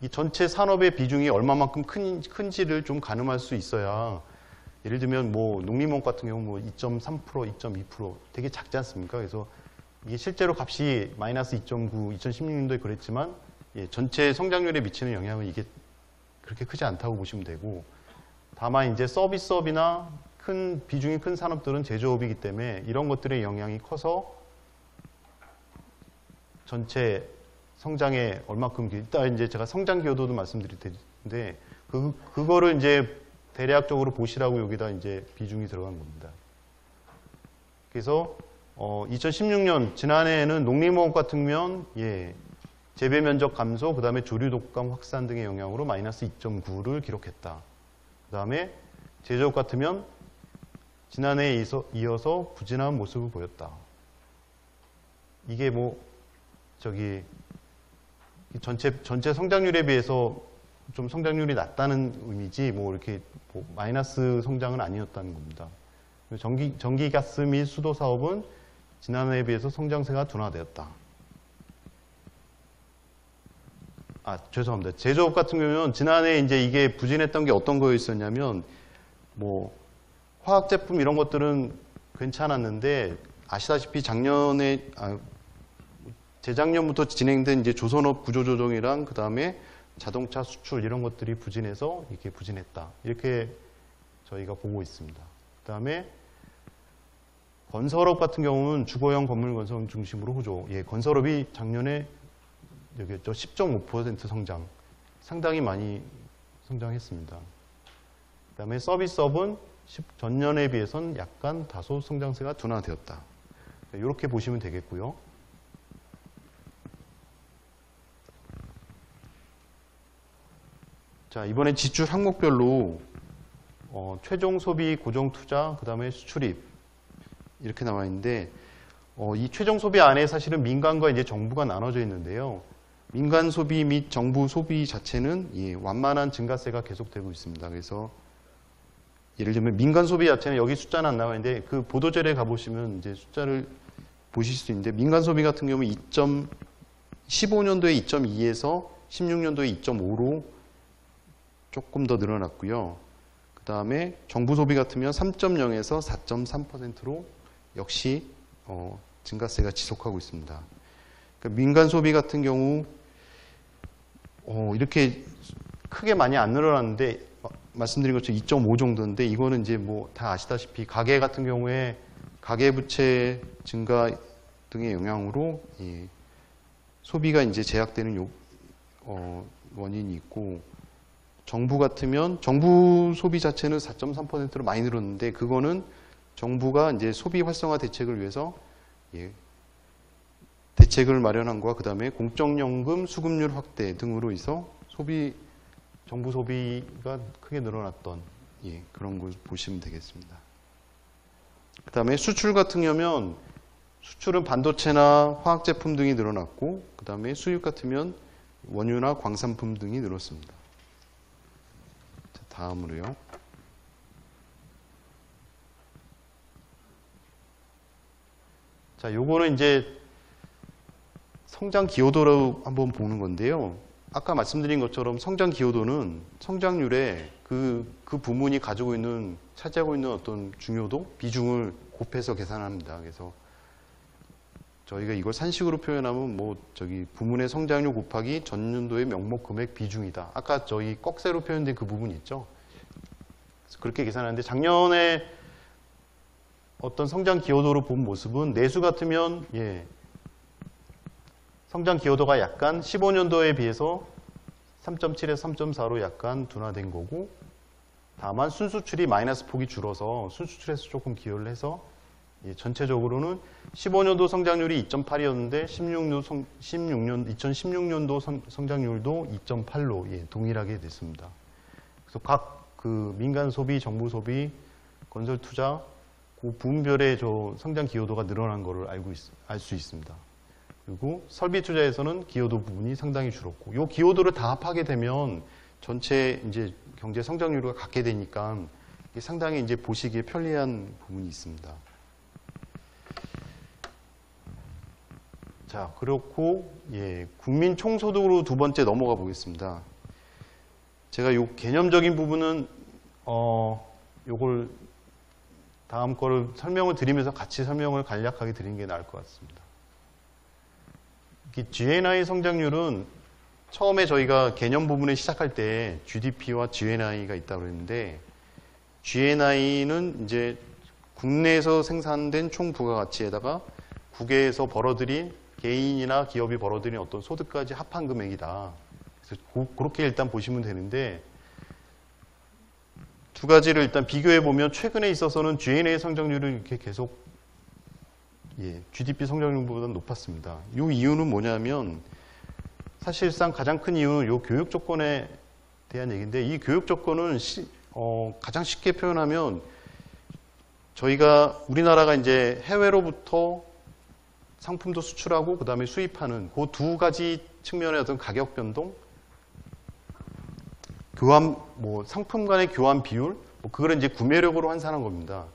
이 전체 산업의 비중이 얼마만큼 큰지를 좀 가늠할 수 있어야 예를 들면 뭐 농림업 같은 경우 뭐 2.3%, 2.2% 되게 작지 않습니까? 그래서 이게 실제로 값이 마이너스 2.9, 2016년도에 그랬지만 전체 성장률에 미치는 영향은 이게 그렇게 크지 않다고 보시면 되고 다만 이제 서비스업이나 비중이 큰 산업들은 제조업이기 때문에 이런 것들의 영향이 커서 전체 성장에 얼마큼, 일단 이제 제가 성장 기여도도 말씀드릴 텐데, 그거를 이제 대략적으로 보시라고 여기다 이제 비중이 들어간 겁니다. 그래서 2016년 지난해에는 농림업 같으면 재배 면적 감소, 그 다음에 조류 독감 확산 등의 영향으로 마이너스 2.9를 기록했다. 그 다음에 제조업 같으면 지난해에 이어서 부진한 모습을 보였다. 이게 뭐 저기 전체 성장률에 비해서 좀 성장률이 낮다는 의미지 뭐 이렇게 마이너스 성장은 아니었다는 겁니다. 전기가스 및 수도 사업은 지난해에 비해서 성장세가 둔화되었다. 죄송합니다. 제조업 같은 경우는 지난해 이제 이게 부진했던 게 어떤 거였었냐면 뭐 화학 제품 이런 것들은 괜찮았는데 아시다시피 재작년부터 진행된 이제 조선업 구조조정이랑 그 다음에 자동차 수출 이런 것들이 부진해서 이렇게 부진했다. 이렇게 저희가 보고 있습니다. 그 다음에 건설업 같은 경우는 주거용 건물 건설 중심으로 호조. 건설업이 작년에 여기였죠. 10.5% 성장. 상당히 많이 성장했습니다. 그 다음에 서비스업은 전년에 비해서는 약간 다소 성장세가 둔화되었다. 이렇게 보시면 되겠고요. 자, 이번에 지출 항목별로 최종 소비, 고정 투자, 그 다음에 수출입 이렇게 나와 있는데 이 최종 소비 안에 사실은 민간과 이제 정부가 나눠져 있는데요. 민간 소비 및 정부 소비 자체는 완만한 증가세가 계속되고 있습니다. 그래서 예를 들면 민간 소비 자체는 여기 숫자는 안 나와 있는데 그 보도자료에 가보시면 이제 숫자를 보실 수 있는데 민간 소비 같은 경우는 15년도에 2.2에서 16년도에 2.5로 조금 더 늘어났고요. 그 다음에 정부 소비 같으면 3.0에서 4.3%로 역시 증가세가 지속하고 있습니다. 그러니까 민간 소비 같은 경우 이렇게 크게 많이 안 늘어났는데 말씀드린 것처럼 2.5 정도인데 이거는 이제 뭐 다 아시다시피 가계 같은 경우에 가계부채 증가 등의 영향으로 소비가 이제 제약되는 원인이 있고 정부 같으면 정부 소비 자체는 4.3%로 많이 늘었는데 그거는 정부가 이제 소비 활성화 대책을 위해서 대책을 마련한 거와 그 다음에 공적연금 수급률 확대 등으로 해서 정부 소비가 크게 늘어났던 그런 걸 보시면 되겠습니다. 그 다음에 수출 같은 경우면 수출은 반도체나 화학제품 등이 늘어났고 그 다음에 수입 같으면 원유나 광산품 등이 늘었습니다. 자, 다음으로요. 자, 요거는 이제 성장 기여도로 한번 보는 건데요. 아까 말씀드린 것처럼 성장 기여도는 성장률에 그 부문이 가지고 있는, 차지하고 있는 어떤 중요도, 비중을 곱해서 계산합니다. 그래서 저희가 이걸 산식으로 표현하면 부문의 성장률 곱하기 전년도의 명목 금액 비중이다. 아까 저희 꺽쇠로 표현된 그 부분이 있죠. 그래서 그렇게 계산하는데 작년에 어떤 성장 기여도로 본 모습은 내수 같으면 성장 기여도가 약간 15년도에 비해서 3.7에서 3.4로 약간 둔화된 거고 다만 순수출이 마이너스 폭이 줄어서 순수출에서 조금 기여를 해서 전체적으로는 15년도 성장률이 2.8이었는데 2016년도 성장률도 2.8로 동일하게 됐습니다. 그래서 각 그 민간 소비, 정부 소비, 건설 투자 그 부문별의 성장 기여도가 늘어난 것을 알 수 있습니다. 그리고 설비 투자에서는 기여도 부분이 상당히 줄었고, 이 기여도를 다 합하게 되면 전체 이제 경제 성장률을 갖게 되니까 상당히 이제 보시기에 편리한 부분이 있습니다. 자, 그렇고 국민 총소득으로 두 번째 넘어가 보겠습니다. 제가 요 개념적인 부분은 요걸 다음 거를 설명을 드리면서 같이 설명을 간략하게 드리는 게 나을 것 같습니다. GNI 성장률은 처음에 저희가 개념 부분에 시작할 때 GDP와 GNI가 있다고 그랬는데 GNI는 이제 국내에서 생산된 총 부가가치에다가 국외에서 벌어들인 개인이나 기업이 벌어들인 어떤 소득까지 합한 금액이다. 그래서 그렇게 일단 보시면 되는데, 두 가지를 일단 비교해 보면 최근에 있어서는 GNI 성장률은 이렇게 계속 GDP 성장률보다 높았습니다. 이 이유는 뭐냐면 사실상 가장 큰 이유는 이 교육 조건에 대한 얘기인데, 이 교육 조건은 가장 쉽게 표현하면 우리나라가 이제 해외로부터 상품도 수출하고 그 다음에 수입하는 그 두 가지 측면의 어떤 가격 변동, 상품 간의 교환 비율, 그걸 이제 구매력으로 환산한 겁니다.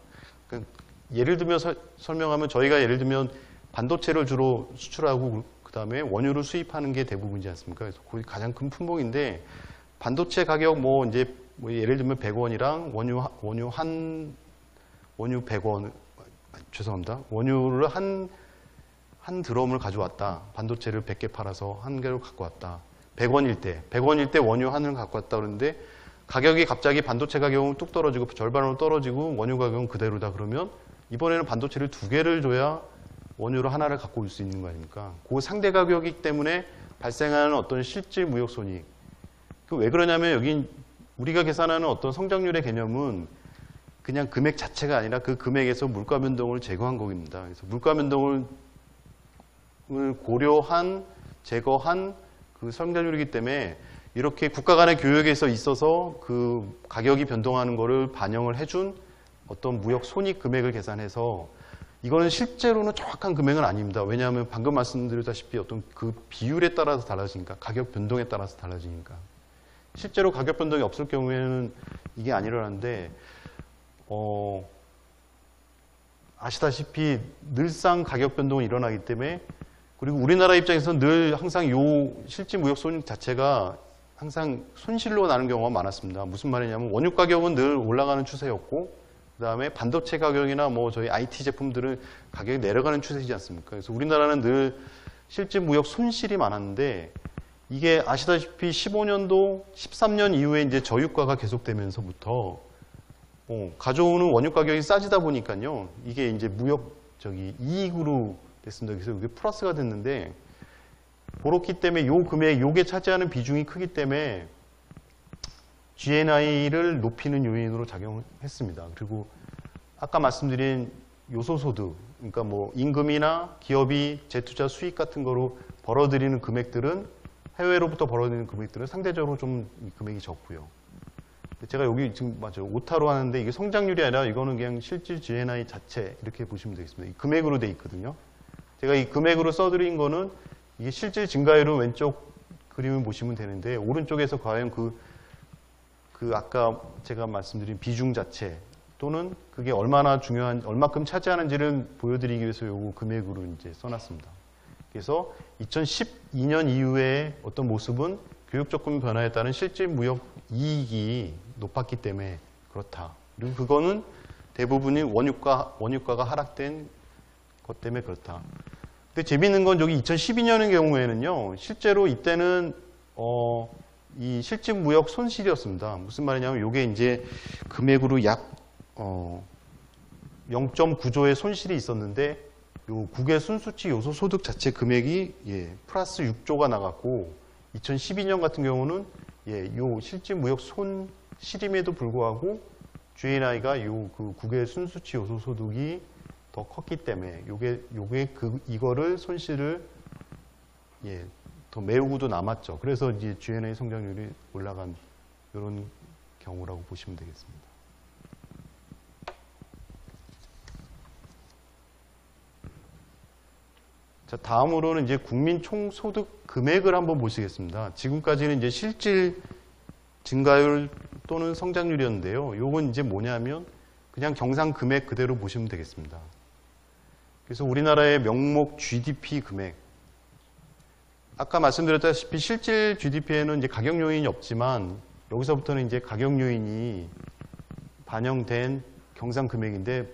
그러니까 예를 들면 설명하면 저희가 예를 들면 반도체를 주로 수출하고 그 다음에 원유를 수입하는 게 대부분이지 않습니까? 그래서 그게 가장 큰 품목인데, 반도체 가격 예를 들면 100원이랑 원유 100원, 죄송합니다. 원유를 한 드럼을 가져왔다. 반도체를 100개 팔아서 한 개로 갖고 왔다. 100원일 때 원유 하나를 갖고 왔다 그러는데, 가격이 갑자기 반도체 가격은 뚝 떨어지고 절반으로 떨어지고 원유 가격은 그대로다 그러면 이번에는 반도체를 두 개를 줘야 원유로 하나를 갖고 올 수 있는 거 아닙니까? 그 상대 가격이기 때문에 발생하는 어떤 실질 무역 손익. 왜 그러냐면 여기 우리가 계산하는 어떤 성장률의 개념은 그냥 금액 자체가 아니라 그 금액에서 물가 변동을 제거한 겁니다. 그래서 물가 변동을 고려한, 제거한 그 성장률이기 때문에 이렇게 국가 간의 교역에서 있어서 그 가격이 변동하는 거를 반영을 해준 어떤 무역 손익 금액을 계산해서, 이거는 실제로는 정확한 금액은 아닙니다. 왜냐하면 방금 말씀드렸다시피 어떤 그 비율에 따라서 달라지니까, 가격 변동에 따라서 달라지니까. 실제로 가격 변동이 없을 경우에는 이게 안 일어나는데, 아시다시피 늘상 가격 변동이 일어나기 때문에, 그리고 우리나라 입장에서는 늘 항상 요 실질 무역 손익 자체가 항상 손실로 나는 경우가 많았습니다. 무슨 말이냐면 원유 가격은 늘 올라가는 추세였고, 그 다음에 반도체 가격이나 저희 IT 제품들은 가격이 내려가는 추세이지 않습니까? 그래서 우리나라는 늘 실질 무역 손실이 많았는데, 이게 아시다시피 15년도, 13년 이후에 이제 저유가가 계속되면서부터 가져오는 원유 가격이 싸지다 보니까요, 이게 이제 이익으로 됐습니다. 그래서 이게 플러스가 됐는데, 그렇기 때문에 요 금액, 요게 차지하는 비중이 크기 때문에 GNI를 높이는 요인으로 작용했습니다. 그리고 아까 말씀드린 요소소득, 그러니까 임금이나 기업이 재투자 수익 같은 거로 벌어들이는 금액들은, 해외로부터 벌어들이는 금액들은 상대적으로 좀 금액이 적고요. 제가 여기 지금 오타로 하는데 이게 성장률이 아니라 이거는 그냥 실질 GNI 자체 이렇게 보시면 되겠습니다. 이 금액으로 돼 있거든요. 제가 이 금액으로 써드린 거는 이게 실질 증가율은 왼쪽 그림을 보시면 되는데, 오른쪽에서 과연 아까 제가 말씀드린 비중 자체 또는 그게 얼마나 중요한, 얼마큼 차지하는지를 보여드리기 위해서 요거 금액으로 이제 써놨습니다. 그래서 2012년 이후에 어떤 모습은 교육 조건 변화에 따른 실질 무역 이익이 높았기 때문에 그렇다. 그리고 그거는 대부분이 원유가가 하락된 것 때문에 그렇다. 근데 재밌는 건 여기 2012년의 경우에는요, 실제로 이때는 이 실질 무역 손실이었습니다. 무슨 말이냐면 이게 이제 금액으로 약 0.9조의 손실이 있었는데, 요 국외 순수치 요소 소득 자체 금액이 플러스 6조가 나갔고, 2012년 같은 경우는 요 실질 무역 손실임에도 불구하고 GNI가 요 그 국외 순수치 요소 소득이 더 컸기 때문에 이거를 손실을 더 메우고도 남았죠. 그래서 이제 GNI 성장률이 올라간 이런 경우라고 보시면 되겠습니다. 자, 다음으로는 이제 국민 총소득 금액을 한번 보시겠습니다. 지금까지는 이제 실질 증가율 또는 성장률이었는데요. 요건 이제 뭐냐면 그냥 경상 금액 그대로 보시면 되겠습니다. 그래서 우리나라의 명목 GDP 금액, 아까 말씀드렸다시피 실질 GDP에는 이제 가격 요인이 없지만 여기서부터는 이제 가격 요인이 반영된 경상 금액인데,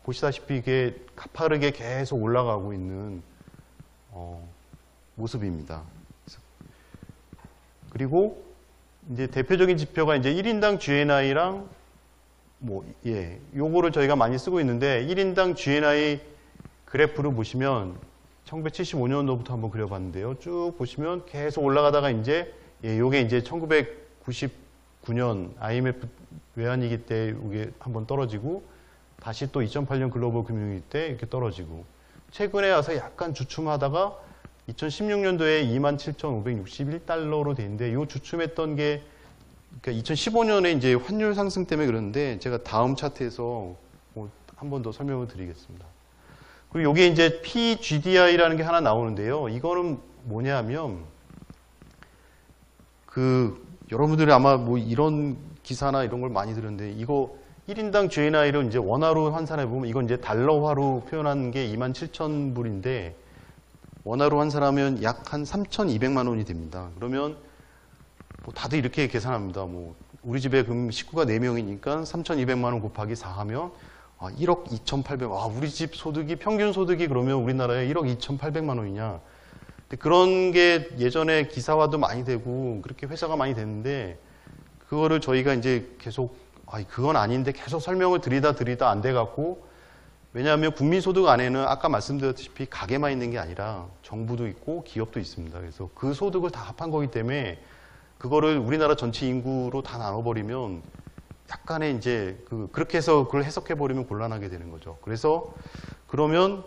보시다시피 이게 가파르게 계속 올라가고 있는 모습입니다. 그리고 이제 대표적인 지표가 이제 1인당 GNI랑 요거를 저희가 많이 쓰고 있는데 1인당 GNI 그래프를 보시면 1975년도부터 한번 그려봤는데요. 쭉 보시면 계속 올라가다가 이제 요게 이제 1999년 IMF 외환위기 때 이게 한번 떨어지고 다시 또 2008년 글로벌 금융위기 때 이렇게 떨어지고 최근에 와서 약간 주춤하다가 2016년도에 27,561달러로 돼 있는데 요 주춤했던 게 그러니까 2015년에 이제 환율 상승 때문에 그러는데 제가 다음 차트에서 한 번 더 설명을 드리겠습니다. 그리고 요게 이제 PGDI라는 게 하나 나오는데요. 이거는 뭐냐면 여러분들이 아마 뭐 이런 기사나 이런 걸 많이 들었는데 이거 1인당 GNI를 이제 원화로 환산해 보면 이건 이제 달러화로 표현한 게 27,000불인데 원화로 환산하면 약 한 3,200만 원이 됩니다. 그러면 뭐 다들 이렇게 계산합니다. 뭐 우리 집에 그럼 식구가 4명이니까 3,200만 원 곱하기 4 하면 1억 2,800만 원. 우리 집 소득이 평균 소득이 그러면 우리나라에 1억 2,800만 원이냐. 근데 그런 게 예전에 기사화도 많이 되고 그렇게 회자가 많이 됐는데 그거를 저희가 이제 계속 그건 아닌데 계속 설명을 드리다 안 돼 갖고 왜냐하면 국민소득 안에는 아까 말씀드렸다시피 가게만 있는 게 아니라 정부도 있고 기업도 있습니다. 그래서 그 소득을 다 합한 거기 때문에 그거를 우리나라 전체 인구로 다 나눠버리면 약간의 이제 그렇게 해서 그걸 해석해버리면 곤란하게 되는 거죠. 그래서 그러면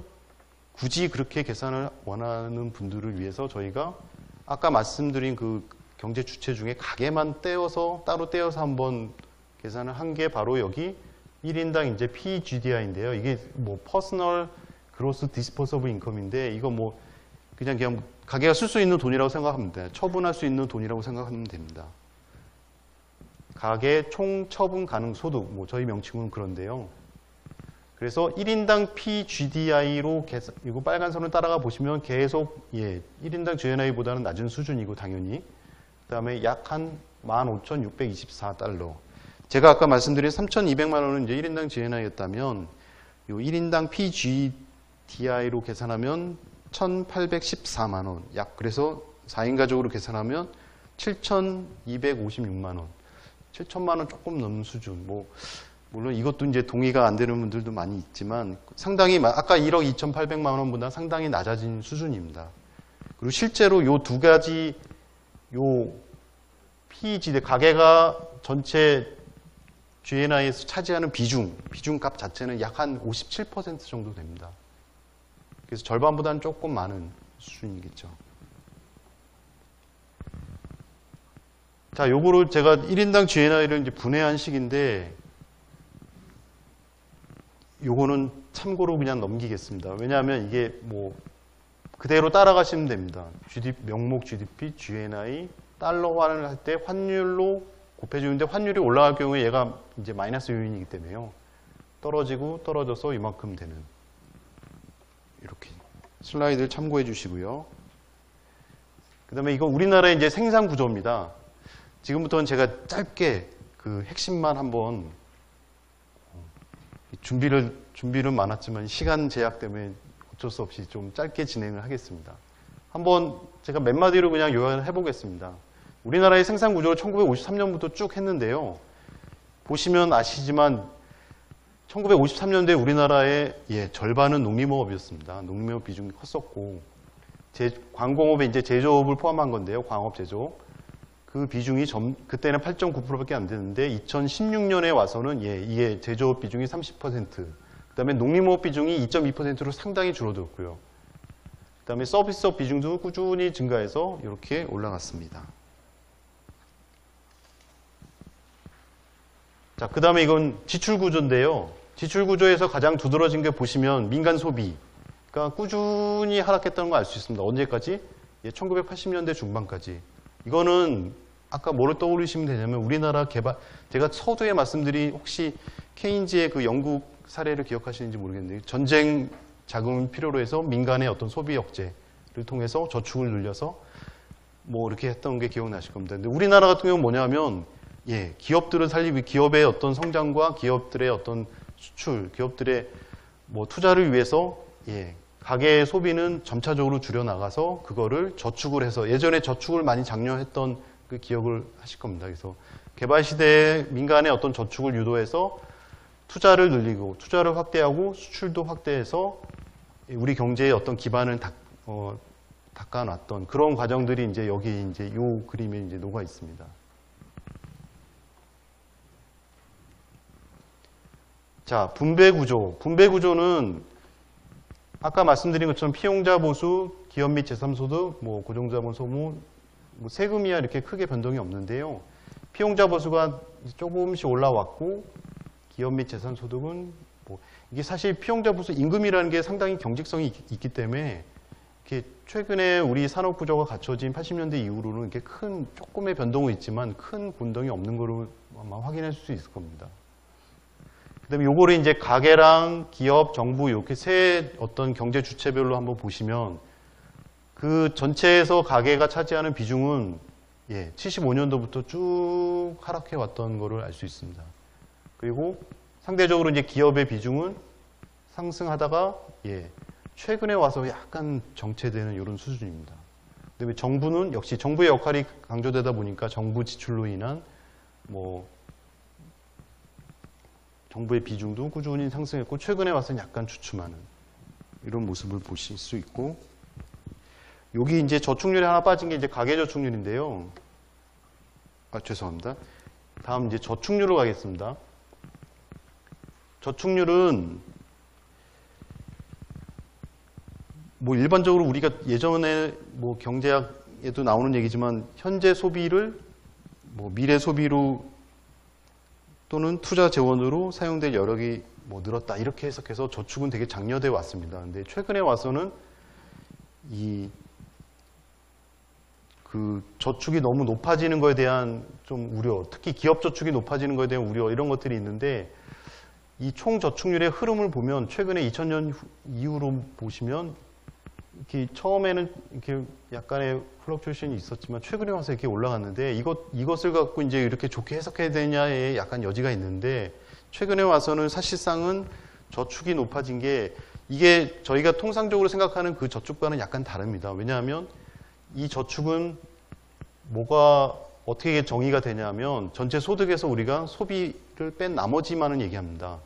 굳이 그렇게 계산을 원하는 분들을 위해서 저희가 아까 말씀드린 그 경제 주체 중에 가게만 따로 떼어서 한번 계산을 한 게 바로 여기 1인당 이제 PGDI인데요. 이게 뭐 퍼스널 그로스 디스포서블 인컴인데 이거 뭐 그냥 가게가 쓸 수 있는 돈이라고 생각하면 돼요. 처분할 수 있는 돈이라고 생각하면 됩니다. 가계 총 처분 가능 소득, 뭐 저희 명칭은 그런데요. 그래서 1인당 PGDI로 이거 빨간 선을 따라가 보시면 계속 1인당 GNI보다는 낮은 수준이고 당연히 그다음에 약 한 15,624달러. 제가 아까 말씀드린 3,200만 원은 이제 1인당 GNI였다면 요 1인당 PGDI로 계산하면 1,814만 원. 약 그래서 4인 가족으로 계산하면 7,256만 원. 7천만 원 조금 넘는 수준. 뭐 물론 이것도 이제 동의가 안 되는 분들도 많이 있지만 상당히 아까 1억 2,800만 원보다 상당히 낮아진 수준입니다. 그리고 실제로 요 두 가지 요 PGD 가계가 전체 GNI에서 차지하는 비중값 자체는 약 한 57% 정도 됩니다. 그래서 절반보다는 조금 많은 수준이겠죠. 자, 요거를 제가 1인당 GNI를 이제 분해한 식인데 요거는 참고로 그냥 넘기겠습니다. 왜냐하면 이게 뭐 그대로 따라가시면 됩니다. 명목 GDP, GNI, 달러화를 할 때 환율로 곱해주는데 환율이 올라갈 경우에 얘가 이제 마이너스 요인이기 때문에요. 떨어지고 떨어져서 이만큼 되는 이렇게 슬라이드를 참고해 주시고요. 그 다음에 이거 우리나라의 이제 생산 구조입니다. 지금부터는 제가 짧게 그 핵심만 한번 준비는 많았지만 시간 제약 때문에 어쩔 수 없이 좀 짧게 진행을 하겠습니다. 한번 제가 몇 마디로 그냥 요약을 해보겠습니다. 우리나라의 생산 구조를 1953년부터 쭉 했는데요. 보시면 아시지만 1953년도에 우리나라의 절반은 농림업이었습니다. 농림업 비중이 컸었고 광공업에 이제 제조업을 포함한 건데요. 광업 제조업. 그 비중이 그때는 8.9%밖에 안 되는데 2016년에 와서는 이게 제조업 비중이 30%, 그다음에 농림업 비중이 2.2%로 상당히 줄어들었고요. 그다음에 서비스업 비중도 꾸준히 증가해서 이렇게 올라갔습니다. 자, 그다음에 이건 지출 구조인데요. 지출 구조에서 가장 두드러진 게 보시면 민간 소비가 꾸준히 하락했다는 걸 알 수 있습니다. 언제까지? 1980년대 중반까지. 이거는 아까 뭐를 떠올리시면 되냐면 우리나라 개발, 제가 서두에 말씀드린 혹시 케인즈의 그 영국 사례를 기억하시는지 모르겠는데 전쟁 자금을 필요로 해서 민간의 어떤 소비 억제를 통해서 저축을 늘려서 뭐 이렇게 했던 게 기억나실 겁니다. 근데 우리나라 같은 경우는 뭐냐면 기업들을 살리기, 기업의 어떤 성장과 기업들의 어떤 수출, 기업들의 뭐 투자를 위해서 가계 소비는 점차적으로 줄여나가서 그거를 저축을 해서 예전에 저축을 많이 장려했던 그 기억을 하실 겁니다. 그래서 개발 시대에 민간의 어떤 저축을 유도해서 투자를 늘리고 투자를 확대하고 수출도 확대해서 우리 경제의 어떤 기반을 닦아놨던 그런 과정들이 이제 여기 이제 요 그림에 이제 녹아 있습니다. 자, 분배 구조. 분배 구조는 아까 말씀드린 것처럼 피용자 보수, 기업 및 제3소득, 뭐 고정자본 소모, 뭐 세금이야 이렇게 크게 변동이 없는데요. 피용자 보수가 조금씩 올라왔고 기업 및 재산소득은 뭐 이게 사실 피용자 보수 임금이라는 게 상당히 경직성이 있기 때문에 이렇게 최근에 우리 산업 구조가 갖춰진 80년대 이후로는 이렇게 큰 조금의 변동은 있지만 큰 변동이 없는 거로 아마 확인할 수 있을 겁니다. 그다음에 요거를 이제 가계랑 기업, 정부 이렇게 세 어떤 경제 주체별로 한번 보시면 그 전체에서 가계가 차지하는 비중은 75년도부터 쭉 하락해 왔던 거를 알 수 있습니다. 그리고 상대적으로 이제 기업의 비중은 상승하다가 최근에 와서 약간 정체되는 이런 수준입니다. 그다음에 정부는 역시 정부의 역할이 강조되다 보니까 정부 지출로 인한 뭐 정부의 비중도 꾸준히 상승했고 최근에 와서는 약간 주춤하는 이런 모습을 보실 수 있고 여기 이제 저축률이 하나 빠진 게 이제 가계저축률인데요. 죄송합니다. 다음 이제 저축률로 가겠습니다. 저축률은 뭐 일반적으로 우리가 예전에 뭐 경제학에도 나오는 얘기지만 현재 소비를 뭐 미래 소비로 또는 투자 재원으로 사용될 여력이 뭐 늘었다 이렇게 해석해서 저축은 되게 장려돼 왔습니다. 근데 최근에 와서는 그 저축이 너무 높아지는 거에 대한 좀 우려, 특히 기업 저축이 높아지는 거에 대한 우려 이런 것들이 있는데 이 총 저축률의 흐름을 보면 최근에 2000년 이후로 보시면 이렇게 처음에는 이렇게 약간의 플럭추에이션이 있었지만 최근에 와서 이렇게 올라갔는데 이것을 갖고 이제 이렇게 좋게 해석해야 되냐에 약간 여지가 있는데 최근에 와서는 사실상은 저축이 높아진 게 이게 저희가 통상적으로 생각하는 그 저축과는 약간 다릅니다. 왜냐하면 이 저축은 뭐가 어떻게 정의가 되냐면 전체 소득에서 우리가 소비를 뺀 나머지만을 얘기합니다.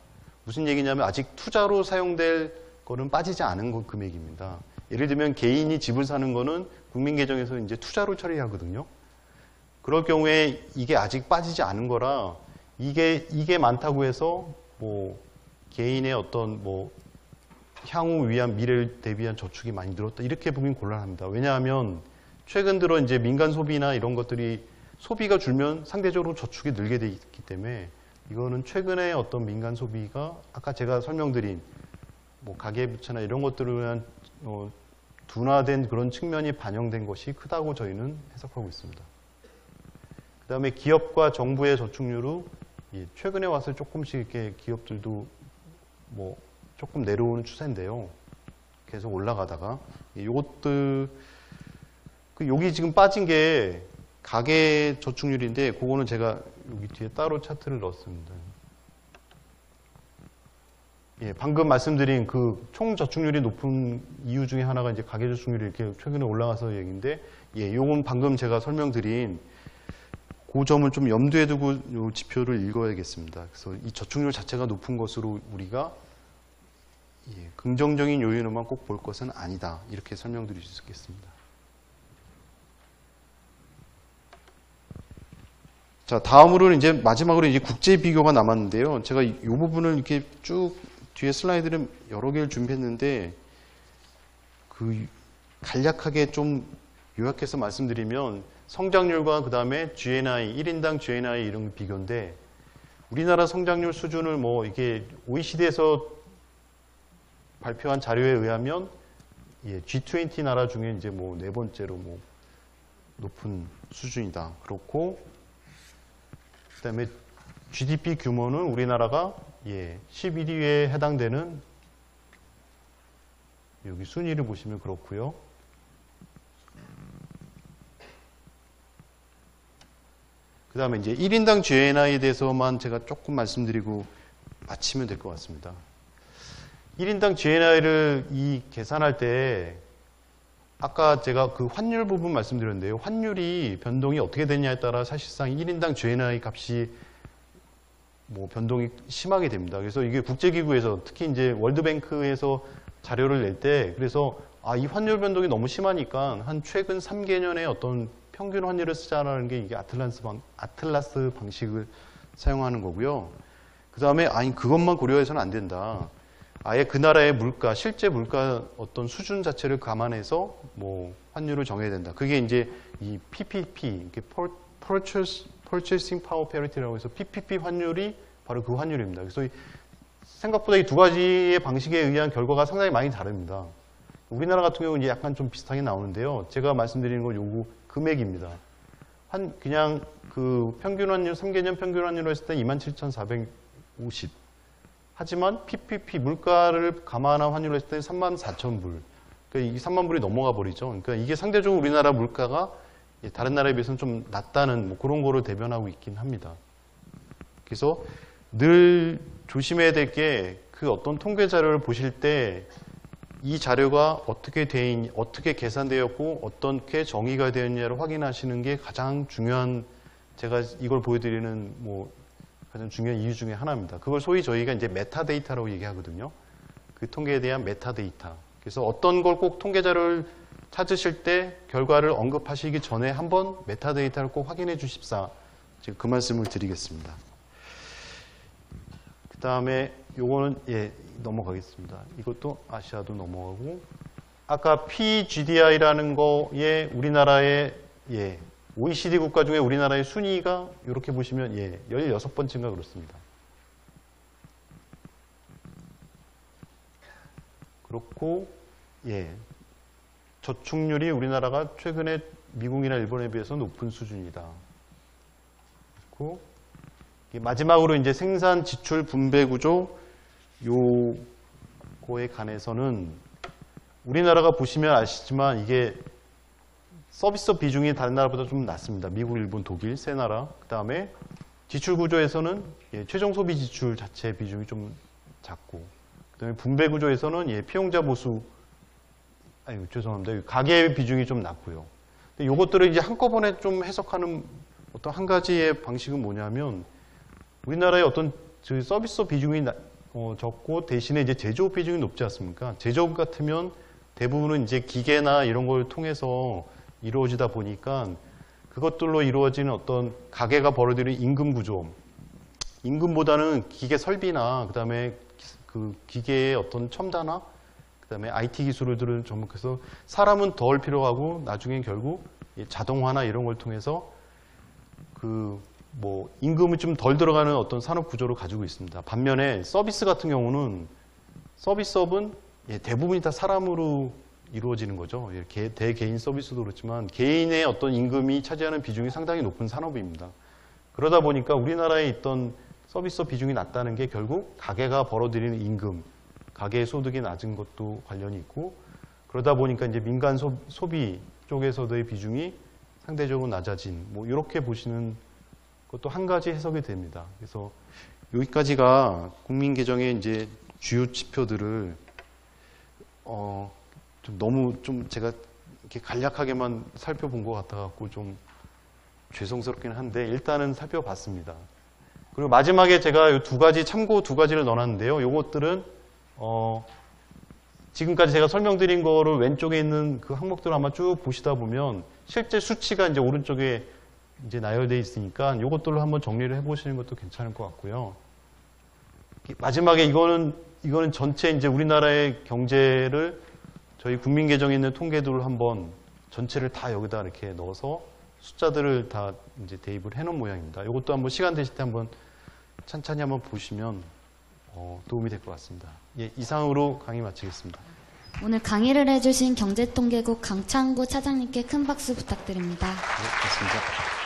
무슨 얘기냐면 아직 투자로 사용될 거는 빠지지 않은 금액입니다. 예를 들면 개인이 집을 사는 거는 국민계정에서 이제 투자로 처리하거든요. 그럴 경우에 이게 아직 빠지지 않은 거라 이게 많다고 해서 뭐 개인의 어떤 뭐 향후 위한 미래를 대비한 저축이 많이 늘었다 이렇게 보긴 곤란합니다. 왜냐하면 최근 들어 이제 민간 소비나 이런 것들이 소비가 줄면 상대적으로 저축이 늘게 돼 있기 때문에 이거는 최근에 어떤 민간 소비가 아까 제가 설명드린 뭐 가계부채나 이런 것들을 위한 둔화된 그런 측면이 반영된 것이 크다고 저희는 해석하고 있습니다. 그 다음에 기업과 정부의 저축률은 최근에 와서 조금씩 이렇게 기업들도 뭐 조금 내려오는 추세인데요. 계속 올라가다가 이것들 여기 지금 빠진 게 가계 저축률인데 그거는 제가 여기 뒤에 따로 차트를 넣었습니다. 방금 말씀드린 그 총 저축률이 높은 이유 중에 하나가 이제 가계 저축률이 이렇게 최근에 올라가서 얘기인데, 요건 방금 제가 설명드린 그 점을 좀 염두에 두고 이 지표를 읽어야겠습니다. 그래서 이 저축률 자체가 높은 것으로 우리가 긍정적인 요인으로만 꼭 볼 것은 아니다. 이렇게 설명드릴 수 있겠습니다. 자, 다음으로는 이제 마지막으로 이제 국제 비교가 남았는데요. 제가 이 부분을 이렇게 쭉 뒤에 슬라이드를 여러 개를 준비했는데 그 간략하게 좀 요약해서 말씀드리면 성장률과 그 다음에 GNI, 1인당 GNI 이런 비교인데 우리나라 성장률 수준을 뭐 이게 OECD에서 발표한 자료에 의하면 G20 나라 중에 이제 뭐 네 번째로 뭐 높은 수준이다. 그렇고 그다음에 GDP 규모는 우리나라가 11위에 해당되는 여기 순위를 보시면 그렇고요. 그 다음에 이제 1인당 GNI에 대해서만 제가 조금 말씀드리고 마치면 될 것 같습니다. 1인당 GNI를 계산할 때 아까 제가 그 환율 부분 말씀드렸는데요. 환율이 변동이 어떻게 되냐에 따라 사실상 1인당 GNI 값이 뭐 변동이 심하게 됩니다. 그래서 이게 국제기구에서 특히 이제 월드뱅크에서 자료를 낼 때 그래서 이 환율 변동이 너무 심하니까 한 최근 3개년의 어떤 평균 환율을 쓰자라는 게 이게 아틀라스 방식을 사용하는 거고요. 그 다음에 그것만 고려해서는 안 된다. 아예 그 나라의 물가, 실제 물가 어떤 수준 자체를 감안해서 뭐 환율을 정해야 된다. 그게 이제 이 PPP, Purchasing Power Parity라고 해서 PPP 환율이 바로 그 환율입니다. 그래서 생각보다 이 두 가지의 방식에 의한 결과가 상당히 많이 다릅니다. 우리나라 같은 경우는 약간 좀 비슷하게 나오는데요. 제가 말씀드리는 건 요거 금액입니다. 그냥 그 평균 환율, 3개년 평균 환율로 했을 때 27,450. 하지만 PPP 물가를 감안한 환율로 했을 때 34,000불. 그러니까 이 3만 불이 넘어가 버리죠. 그러니까 이게 상대적으로 우리나라 물가가 다른 나라에 비해서는 좀 낮다는 뭐 그런 거를 대변하고 있긴 합니다. 그래서 늘 조심해야 될 게 그 어떤 통계 자료를 보실 때 이 자료가 어떻게 계산되었고 어떻게 정의가 되었냐를 확인하시는 게 가장 중요한, 제가 이걸 보여드리는 뭐 가장 중요한 이유 중에 하나입니다. 그걸 소위 저희가 이제 메타데이터라고 얘기하거든요. 그 통계에 대한 메타데이터. 그래서 어떤 걸 꼭 통계 자료를 찾으실 때 결과를 언급하시기 전에 한번 메타데이터를 꼭 확인해 주십사. 지금 그 말씀을 드리겠습니다. 그 다음에 요거는 넘어가겠습니다. 이것도 아시아도 넘어가고, 아까 PGDI라는 거에 우리나라의 OECD 국가 중에 우리나라의 순위가 이렇게 보시면 16번째인가 그렇습니다. 그렇고 저축률이 우리나라가 최근에 미국이나 일본에 비해서 높은 수준이다. 그리고 마지막으로 이제 생산 지출 분배 구조 요거에 관해서는 우리나라가 보시면 아시지만 이게 서비스 비중이 다른 나라보다 좀 낮습니다. 미국, 일본, 독일 세 나라. 그 다음에 지출 구조에서는 최종 소비 지출 자체 비중이 좀 작고, 그 다음에 분배 구조에서는 피용자 보수, 죄송합니다. 가계 비중이 좀 낮고요. 근데 요것들을 이제 한꺼번에 좀 해석하는 어떤 한 가지의 방식은 뭐냐면, 우리나라의 어떤 서비스 비중이 적고 대신에 이제 제조업 비중이 높지 않습니까? 제조업 같으면 대부분은 이제 기계나 이런 걸 통해서 이루어지다 보니까 그것들로 이루어지는 어떤 가계가 벌어들이는 임금 구조, 임금보다는 기계 설비나 그다음에 그 기계의 어떤 첨단화, 그다음에 IT 기술들을 접목해서 사람은 덜 필요하고 나중에 결국 자동화나 이런 걸 통해서 임금이 좀 덜 들어가는 어떤 산업 구조를 가지고 있습니다. 반면에 서비스 같은 경우는 서비스업은 대부분이 다 사람으로 이루어지는 거죠. 대개인 서비스도 그렇지만 개인의 어떤 임금이 차지하는 비중이 상당히 높은 산업입니다. 그러다 보니까 우리나라에 있던 서비스업 비중이 낮다는 게 결국 가계가 벌어들이는 임금, 가계의 소득이 낮은 것도 관련이 있고, 그러다 보니까 이제 민간 소비 쪽에서의 비중이 상대적으로 낮아진, 이렇게 보시는 것도 한 가지 해석이 됩니다. 그래서 여기까지가 국민계정의 이제 주요 지표들을 좀 제가 이렇게 간략하게만 살펴본 것 같아갖고 좀 죄송스럽긴 한데 일단은 살펴봤습니다. 그리고 마지막에 제가 이 참고 두 가지를 넣어놨는데요. 요것들은 지금까지 제가 설명드린 거를 왼쪽에 있는 그 항목들을 아마 쭉 보시다 보면 실제 수치가 이제 오른쪽에 이제 나열되어 있으니까 이것들로 한번 정리를 해보시는 것도 괜찮을 것 같고요. 마지막에 이거는 전체 이제 우리나라의 경제를 저희 국민계정에 있는 통계들을 한번 전체를 다 여기다 이렇게 넣어서 숫자들을 다 이제 대입을 해놓은 모양입니다. 이것도 한번 시간 되실 때 한번 찬찬히 한번 보시면 도움이 될 것 같습니다. 이상으로 강의 마치겠습니다. 오늘 강의를 해주신 경제통계국 강창구 차장님께 큰 박수 부탁드립니다. 네, 고맙습니다.